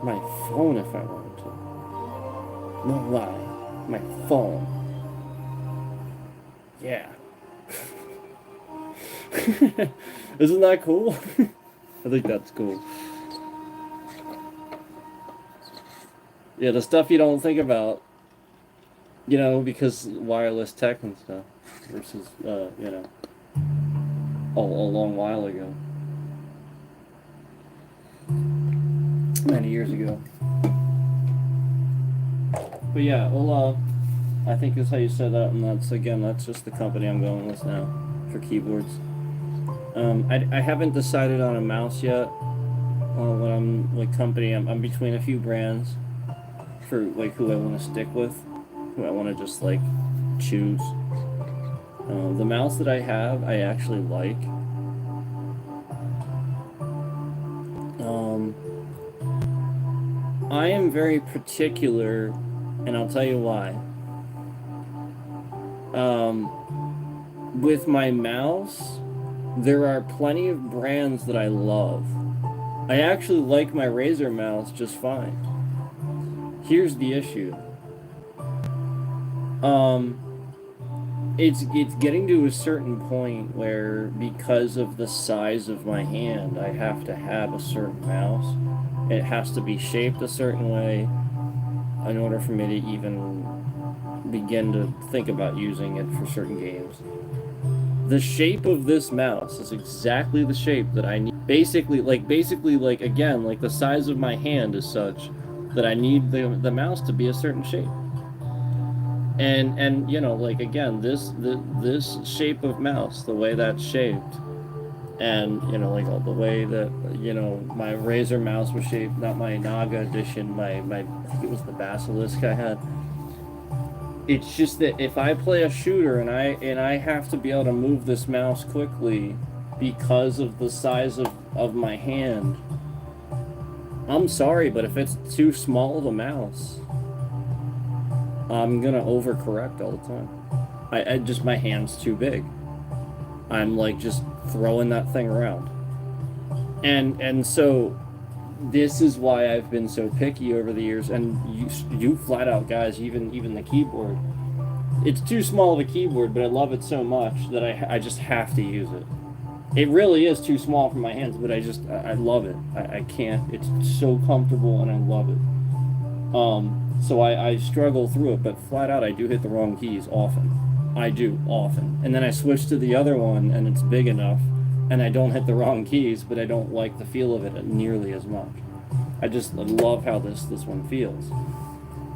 my phone if I wanted to. No lie. My phone. Yeah. Isn't that cool? I think that's cool. Yeah, the stuff you don't think about, you know, because wireless tech and stuff versus, you know, a long while ago. Many years ago. But yeah, well, I think that's how you set that, and that's just the company I'm going with now for keyboards. I haven't decided on a mouse yet. What company I'm between a few brands for like who I want to stick with, who I want to just like choose. The mouse that I have, I actually like. I am very particular, and I'll tell you why. With my mouse, there are plenty of brands that I love. I actually like my Razer mouse just fine. Here's the issue. It's getting to a certain point where, because of the size of my hand, I have to have a certain mouse. It has to be shaped a certain way in order for me to even begin to think about using it for certain games. The shape of this mouse is exactly the shape that I need. Basically, again, like the size of my hand is such that I need the mouse to be a certain shape. And you know, like again, this shape of mouse, the way that's shaped, and you know, like all the way that, you know, my Razer mouse was shaped, not my Naga edition, my I think it was the Basilisk I had. It's just that if I play a shooter and I have to be able to move this mouse quickly because of the size of my hand, I'm sorry, but if it's too small of a mouse, I'm gonna overcorrect all the time. I just, my hand's too big. I'm like just throwing that thing around. And so this is why I've been so picky over the years, and you flat out guys, even the keyboard. It's too small of a keyboard, but I love it so much that I just have to use it. It really is too small for my hands, but I love it. I can't. It's so comfortable, and I love it. So I struggle through it, but flat out I do hit the wrong keys often. I do often, and then I switch to the other one, and it's big enough, and I don't hit the wrong keys, but I don't like the feel of it nearly as much. I just love how this one feels.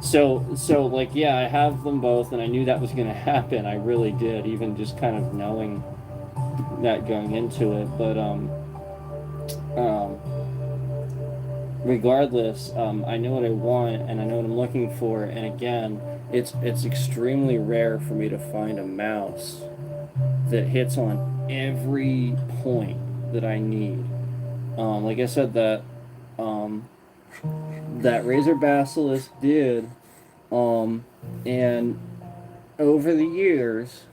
So like, yeah, I have them both, and I knew that was going to happen. I really did, even just kind of knowing that going into it. But regardless, I know what I want, and I know what I'm looking for. And again, it's extremely rare for me to find a mouse that hits on every point that I need. Like I said, that Razer Basilisk did, and over the years,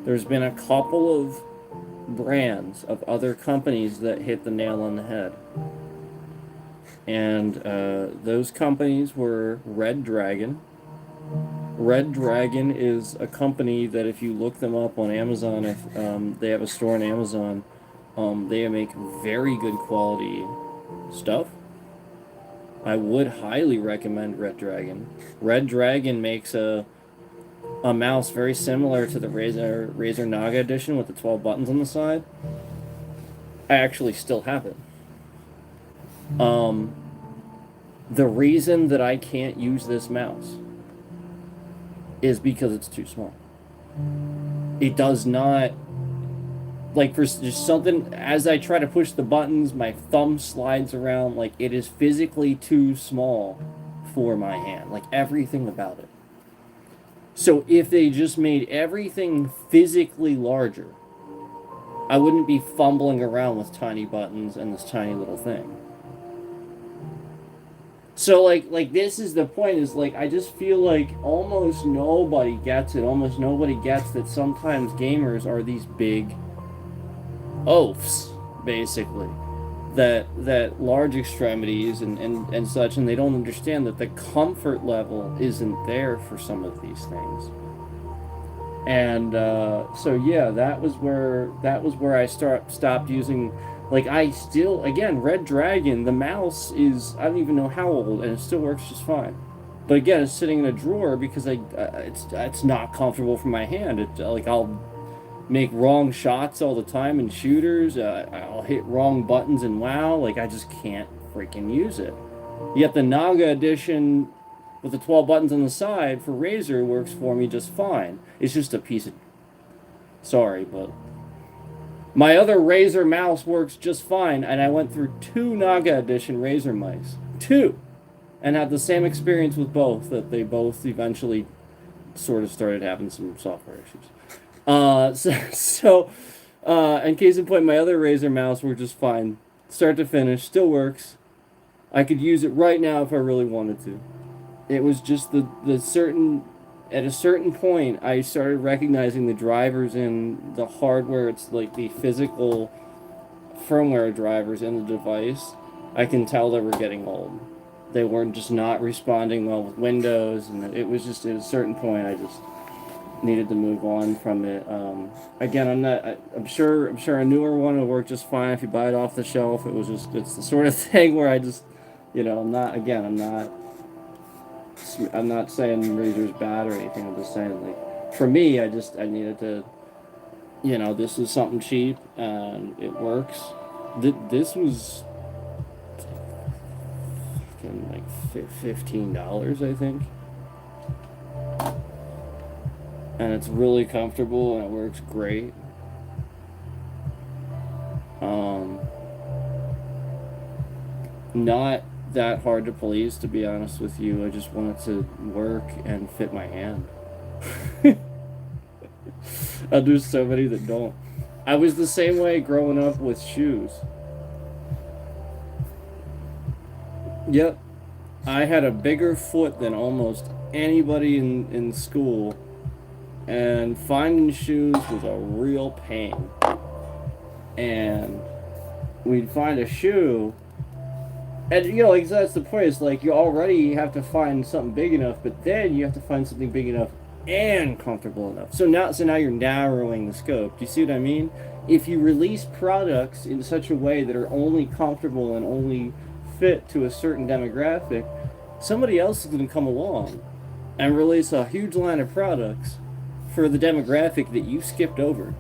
there's been a couple of brands of other companies that hit the nail on the head. And those companies were Red Dragon. Red Dragon is a company that if you look them up on Amazon, if they have a store on Amazon, they make very good quality stuff. I would highly recommend Red Dragon. Red Dragon makes a mouse very similar to the Razer Naga edition with the 12 buttons on the side. I actually still have it. The reason that I can't use this mouse is because it's too small. It does not, like, for just something, as I try to push the buttons, my thumb slides around, like, it is physically too small for my hand, like, everything about it. So if they just made everything physically larger, I wouldn't be fumbling around with tiny buttons and this tiny little thing. So like this is the point, is like, I just feel like almost nobody gets it. Almost nobody gets that sometimes gamers are these big oafs, basically. That large extremities and such, and they don't understand that the comfort level isn't there for some of these things. And so yeah, that was where I stopped using. Like, I still, again, Red Dragon, the mouse is, I don't even know how old, and it still works just fine. But again, it's sitting in a drawer because it's not comfortable for my hand. Like, I'll make wrong shots all the time in shooters. I'll hit wrong buttons in WoW. Like, I just can't freaking use it. Yet the Naga edition with the 12 buttons on the side for Razer works for me just fine. It's just a piece of... Sorry, but... My other Razer mouse works just fine, and I went through 2 Naga edition Razer mice. 2! And had the same experience with both, that they both eventually sort of started having some software issues. So, in case in point, my other Razer mouse worked just fine. Start to finish, still works. I could use it right now if I really wanted to. It was just at a certain point, I started recognizing the drivers in the hardware. It's like the physical firmware drivers in the device. I can tell they were getting old. They weren't just not responding well with Windows, and it was just at a certain point I just needed to move on from it. Again, I'm sure a newer one will work just fine if you buy it off the shelf. It's the sort of thing where I just, I'm not saying Razer's bad or anything. I'm just saying, like, for me, I needed to, this is something cheap and it works. This was like $15, I think. And it's really comfortable and it works great. Not that hard to please, to be honest with you. I just want it to work and fit my hand. There's so many that don't. I was the same way growing up with shoes. Yep. I had a bigger foot than almost anybody in school, and finding shoes was a real pain. And we'd find a shoe, And you know, like that's the point. It's like you already have to find something big enough, but then you have to find something big enough and comfortable enough. So now you're narrowing the scope. Do you see what I mean? If you release products in such a way that are only comfortable and only fit to a certain demographic, somebody else is going to come along and release a huge line of products for the demographic that you skipped over.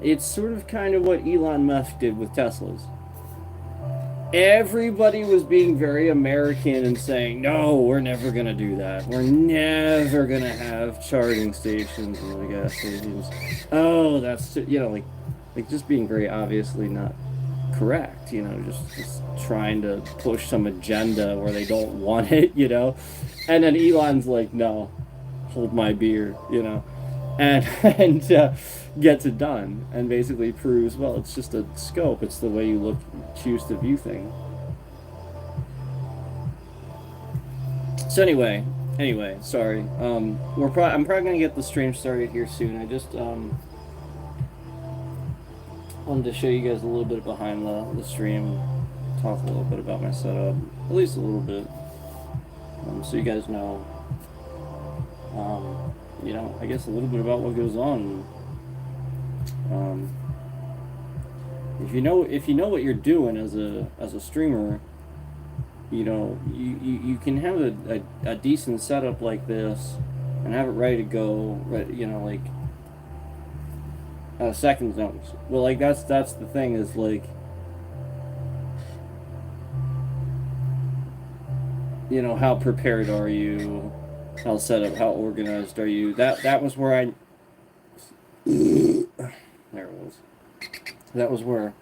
It's sort of kind of what Elon Musk did with Teslas. Everybody was being very American and saying, no, we're never going to do that. We're never going to have charging stations in the gas stations. Oh, that's, you know, like just being very obviously not correct, you know, just trying to push some agenda where they don't want it, you know. And then Elon's like, no, hold my beer, you know, and gets it done and basically proves, well, it's just a scope. It's the way you choose to view things. So anyway, sorry. I'm probably gonna get the stream started here soon. I just wanted to show you guys a little bit behind the stream, talk a little bit about my setup, at least a little bit, so you guys know. You know, I guess a little bit about what goes on. If you know what you're doing as a streamer, you know, you can have a decent setup like this and have it ready to go, you know, like second notice. Well, like that's the thing is like, you know, how prepared are you? How set up, how organized are you? That was where I there it was. That was where,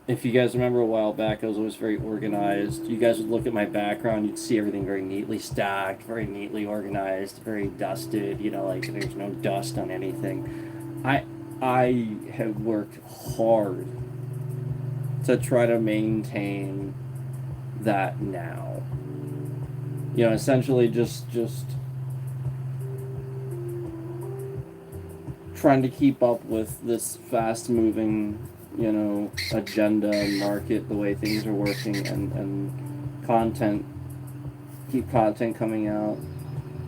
if you guys remember a while back, I was always very organized. You guys would look at my background, you'd see everything very neatly stacked, very neatly organized, very dusted, you know, like there's no dust on anything. I have worked hard to try to maintain that now. You know, essentially just trying to keep up with this fast-moving, you know, agenda and market, the way things are working, and keep content coming out,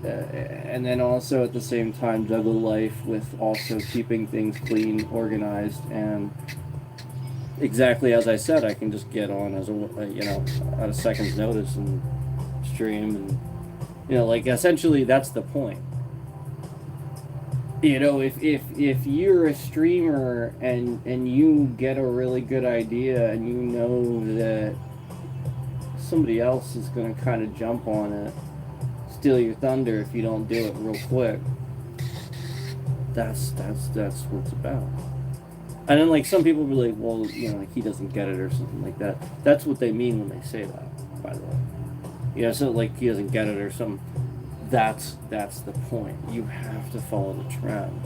and then also at the same time juggle life with also keeping things clean, organized, and exactly as I said, I can just get on as you know, at a second's notice and stream, and you know, like essentially that's the point. You know, if you're a streamer and you get a really good idea and you know that somebody else is going to kind of jump on it, steal your thunder if you don't do it real quick, that's what it's about. And then like some people will be like, well, you know, like he doesn't get it or something like that. That's what they mean when they say that, by the way. You know, so like he doesn't get it or something. That's the point. You have to follow the trends.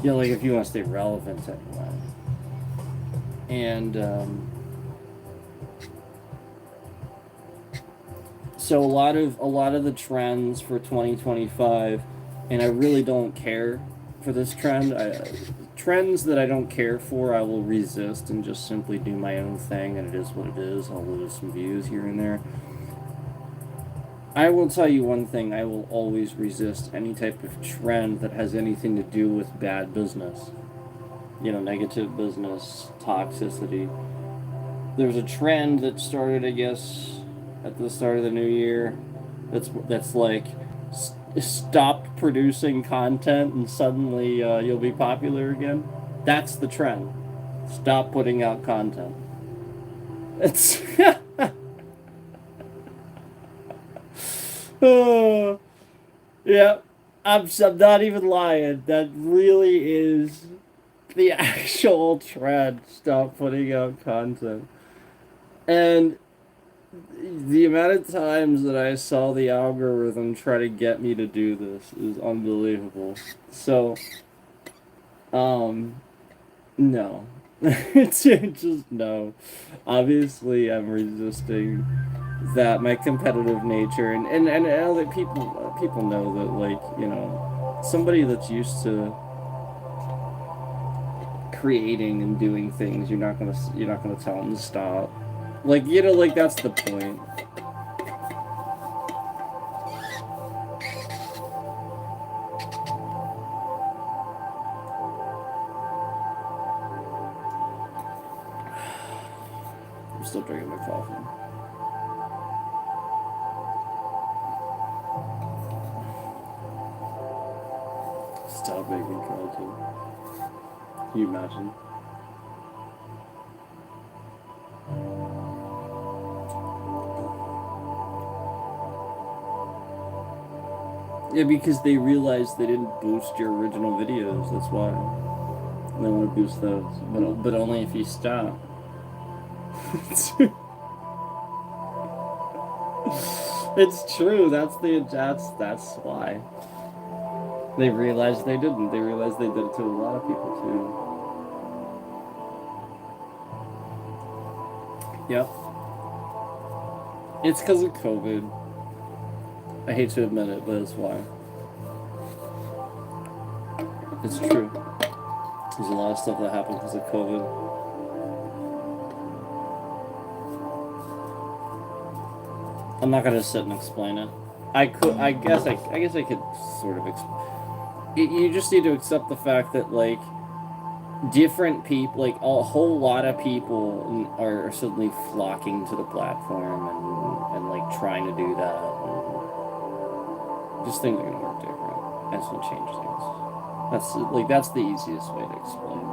You know, like if you want to stay relevant anyway. And so a lot of the trends for 2025, and I really don't care for this trend. Trends that I don't care for, I will resist and just simply do my own thing, and it is what it is. I'll lose some views here and there. I will tell you one thing, I will always resist any type of trend that has anything to do with bad business. You know, negative business, toxicity. There's a trend that started, I guess, at the start of the new year. That's like, stop producing content and suddenly you'll be popular again. That's the trend. Stop putting out content. It's... Oh, yeah, I'm not even lying. That really is the actual trend. Stop putting out content. And the amount of times that I saw the algorithm try to get me to do this is unbelievable. So, no. It's just no. Obviously, I'm resisting that, my competitive nature, and other people know that, like, you know, somebody that's used to creating and doing things, you're not gonna tell them to stop. Like, you know, like that's the point. I'm still drinking my coffee. Stop making content. Can you imagine? Yeah, because they realized they didn't boost your original videos, that's why. They want to boost those, but only if you stop. It's true, that's why. They realized they didn't. They realized they did it to a lot of people too. Yep. It's because of COVID. I hate to admit it, but it's why. It's true. There's a lot of stuff that happened because of COVID. I'm not gonna sit and explain it. I guess I could sort of explain. You just need to accept the fact that, like, different people, like a whole lot of people are suddenly flocking to the platform and like trying to do that. Just things are gonna work different. That's gonna change things. That's the easiest way to explain it.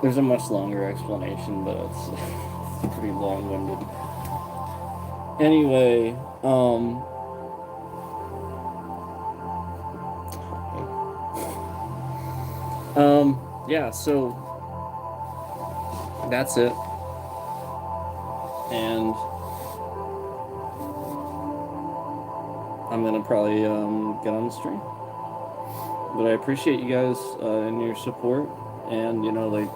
There's a much longer explanation, but it's pretty long-winded. Anyway, yeah, so that's it. And I'm gonna probably get on the stream. But I appreciate you guys and your support, and you know, like,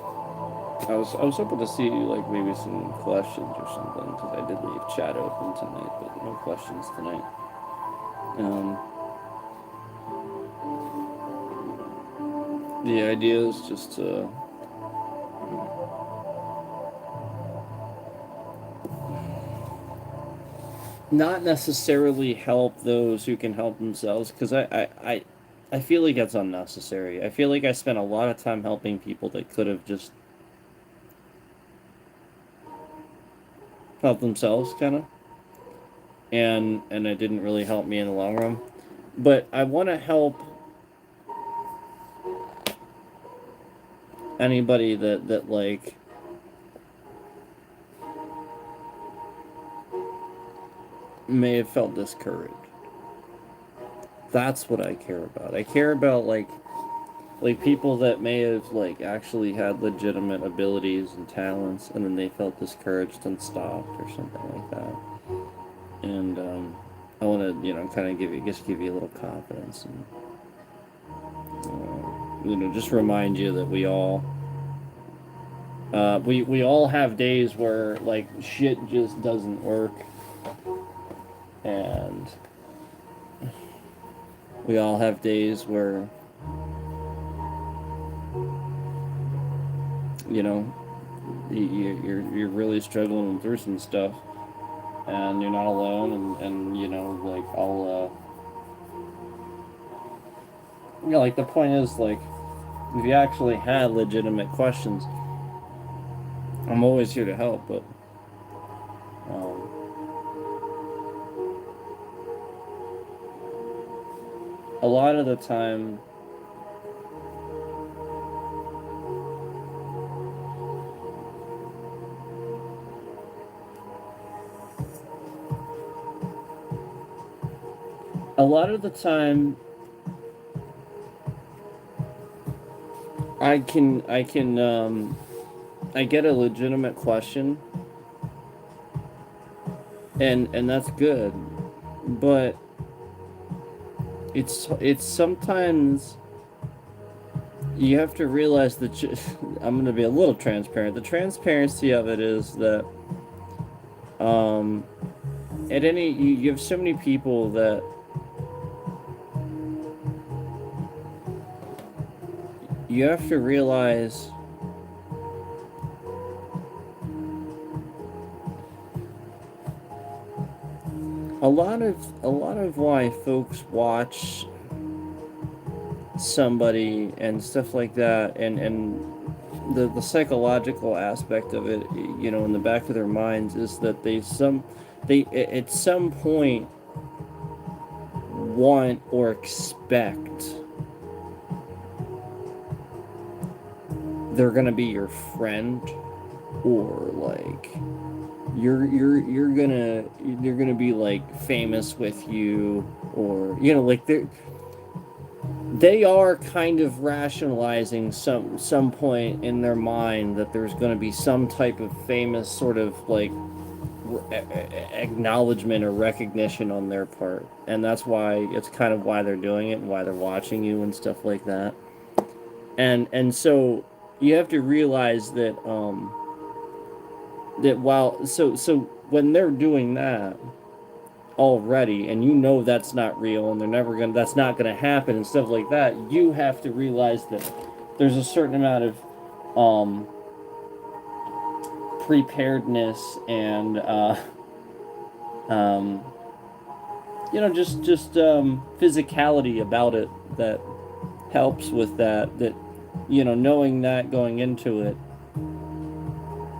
I was hoping to see like maybe some questions or something, because I did leave chat open tonight, but no questions tonight. The idea is just to not necessarily help those who can help themselves, because I feel like that's unnecessary. I feel like I spent a lot of time helping people that could have just helped themselves, kind of, and it didn't really help me in the long run. But I want to help anybody that like may have felt discouraged. That's what I care about. I care about like people that may have like actually had legitimate abilities and talents, and then they felt discouraged and stopped or something like that. And I want to, you know, kind of give you a little confidence, and you know, just remind you that we all have days where like shit just doesn't work, and we all have days where, you know, you're really struggling through some stuff, and you're not alone, and you know, like, you know, like, the point is, like, if you actually had legitimate questions, I'm always here to help, but a lot of the time, I get a legitimate question, and that's good, but it's sometimes you have to realize that I'm going to be a little transparent. The transparency of it is that you have so many people that you have to realize a lot of why folks watch somebody and stuff like that, and the psychological aspect of it, you know, in the back of their minds, is that they at some point want or expect they're gonna be your friend, or like you're gonna be like famous with you, or you know, like they are kind of rationalizing some point in their mind that there's going to be some type of famous sort of like acknowledgement or recognition on their part, and that's why it's kind of why they're doing it and why they're watching you and stuff like that. And so you have to realize that so when they're doing that already, and you know that's not real, and that's not gonna happen and stuff like that, you have to realize that there's a certain amount of preparedness and you know, just physicality about it that helps with that, you know, knowing that going into it.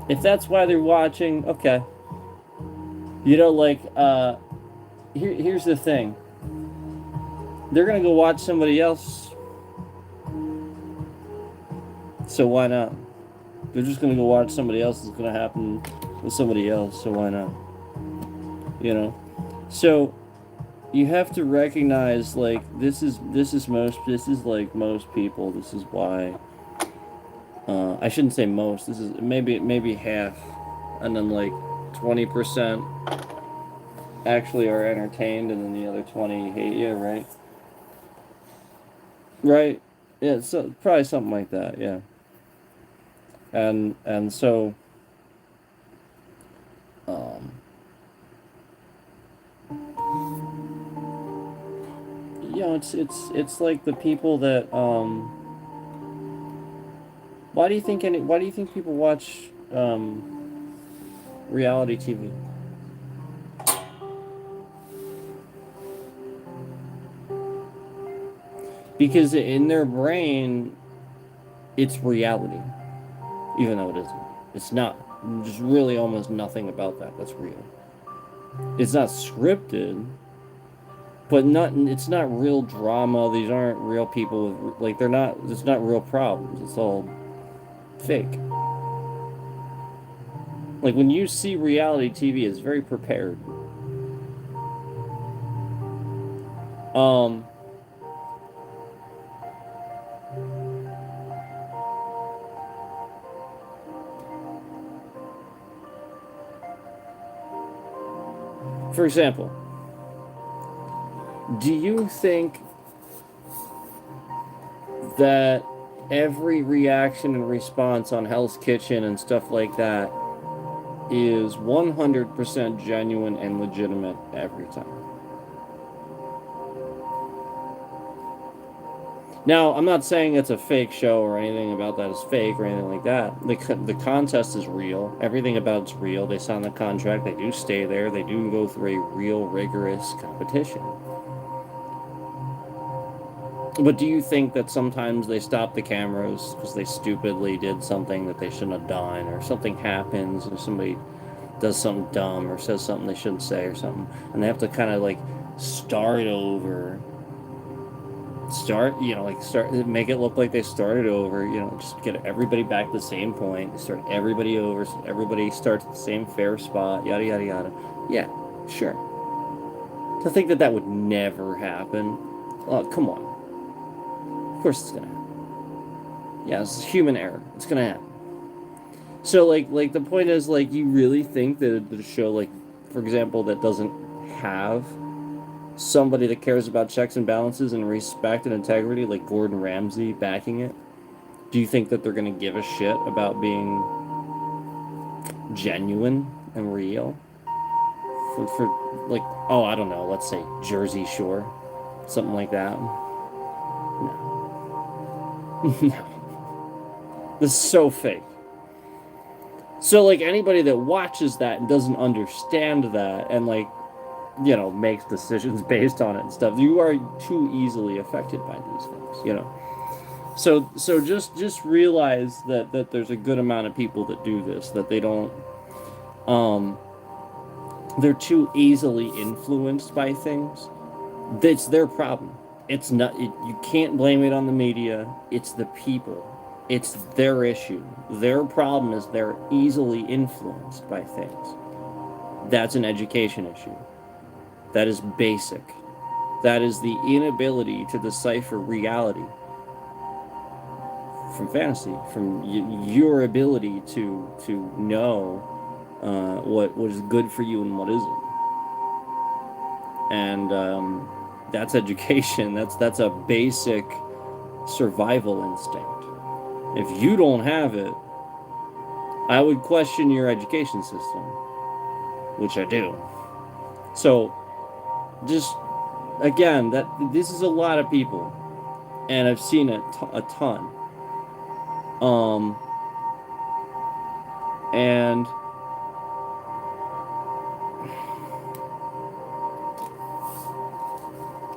If that's why they're watching, okay, you know, like here's the thing. They're gonna go watch somebody else, so why not? They're just gonna go watch somebody else. It's gonna happen with somebody else, so why not? You know, so you have to recognize, like, this is like most people. This is why. I shouldn't say most. This is maybe half, and then like 20% actually are entertained, and then the other 20 hate you, right? Right? Yeah, so probably something like that, yeah. And so you know, it's like the people that why do you think people watch reality TV? Because in their brain, it's reality, even though it isn't. It's not. There's really almost nothing about that's real. It's not scripted, but it's not real drama. These aren't real people with, like, it's not real problems. It's all fake. Like, when you see reality TV, it's very prepared. For example, do you think that every reaction and response on Hell's Kitchen and stuff like that is 100% genuine and legitimate every time? Now, I'm not saying it's a fake show or anything about that is fake or anything like that. The contest is real. Everything about it's real. They sign the contract. They do stay there. They do go through a real, rigorous competition. But do you think that sometimes they stop the cameras because they stupidly did something that they shouldn't have done, or something happens and somebody does something dumb or says something they shouldn't say or something, and they have to kind of like start over? Make it look like they started over, you know, just get everybody back to the same point, start everybody over, so everybody starts at the same fair spot, yada, yada, yada. Yeah, sure. To think that would never happen, oh, come on. Of course it's gonna happen. Yeah, it's human error. It's gonna happen. So, like the point is, like, you really think that the show, like, for example, that doesn't have somebody that cares about checks and balances and respect and integrity, like Gordon Ramsay, backing it? Do you think that they're going to give a shit about being genuine and real? For like, oh, I don't know, let's say Jersey Shore, something like that. No. No. This is so fake. So, like, anybody that watches that and doesn't understand that and, like, you know, makes decisions based on it and stuff, you are too easily affected by these things, you know. So just realize that there's a good amount of people that do this, that they don't, they're too easily influenced by things. It's their problem. It's not, you can't blame it on the media. It's the people. It's their issue. Their problem is they're easily influenced by things. That's an education issue. That is basic. That is the inability to decipher reality from fantasy, from your ability to know what is good for you and what isn't. And that's education. That's a basic survival instinct. If you don't have it, I would question your education system, which I do. So, just again, that this is a lot of people, and I've seen it a ton. And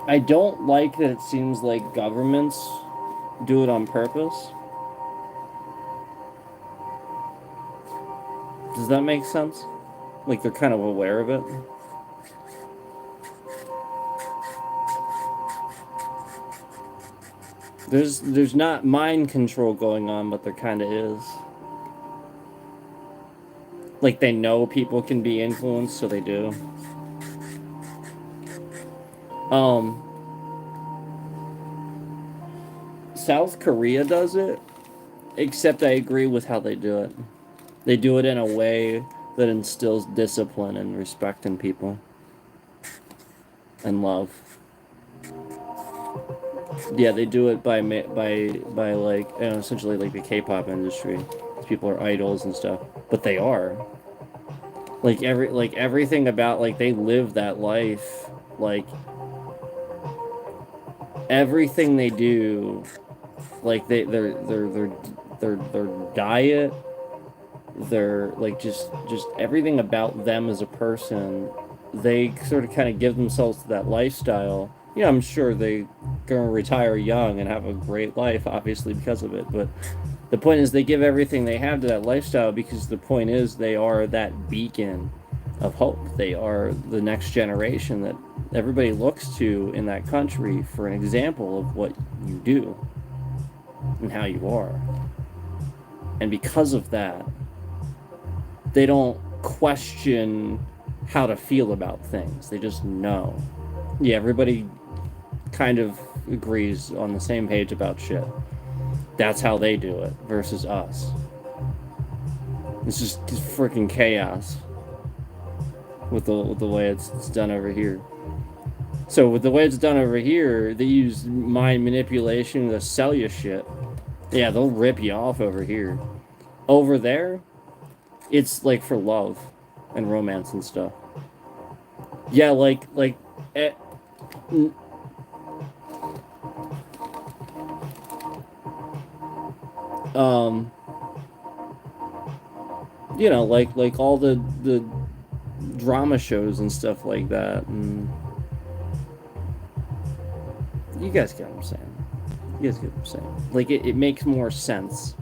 I don't like that it seems like governments do it on purpose. Does that make sense? Like they're kind of aware of it? There's not mind control going on, but there kind of is. Like they know people can be influenced, so they do. South Korea does it, except I agree with how they do it. They do it in a way that instills discipline and respect in people. And love. Yeah, they do it by like, you know, essentially like the K-pop industry. People are idols and stuff, but they are. Like everything about, like, they live that life. Like everything they do, like their diet, their like just everything about them as a person, they sort of kind of give themselves to that lifestyle. Yeah, I'm sure they're gonna retire young and have a great life, obviously, because of it. But the point is, they give everything they have to that lifestyle because the point is they are that beacon of hope. They are the next generation that everybody looks to in that country for an example of what you do and how you are. And because of that, they don't question how to feel about things. They just know. Yeah, everybody kind of agrees on the same page about shit. That's how they do it versus us. It's just freaking chaos with the way it's done over here. So with the way it's done over here, they use mind manipulation to sell you shit. Yeah, they'll rip you off over here. Over there, it's like for love and romance and stuff. Yeah, you know, like all the drama shows and stuff like that, and you guys get what I'm saying. You guys get what I'm saying. Like it makes more sense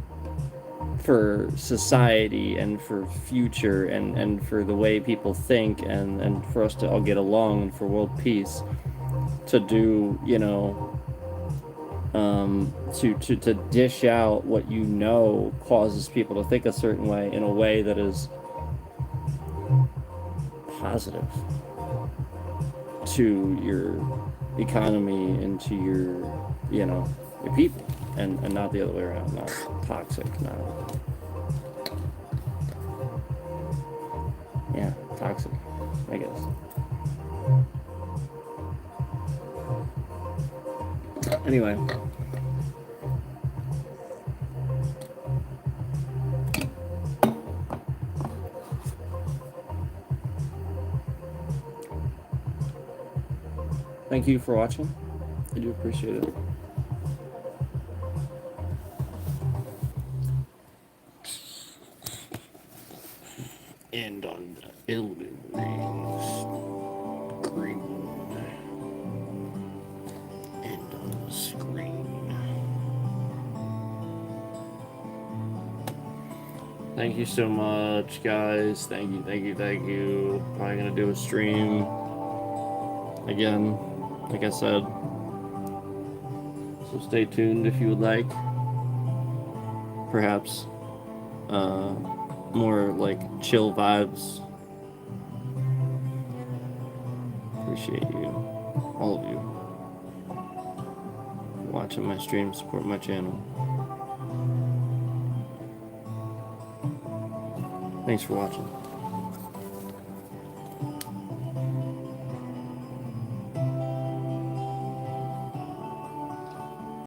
for society and for future and for the way people think and for us to all get along and for world peace to do, you know, to dish out what you know causes people to think a certain way in a way that is positive to your economy and to your, you know, your people, and not the other way around, not toxic, not, yeah, toxic, I guess. Anyway. Thank you for watching. I do appreciate it. Thank you so much, guys. Thank you. Probably gonna do a stream again, like I said. So stay tuned if you would like. Perhaps more like chill vibes. Appreciate you, all of you, watching my stream, support my channel. Thanks for watching.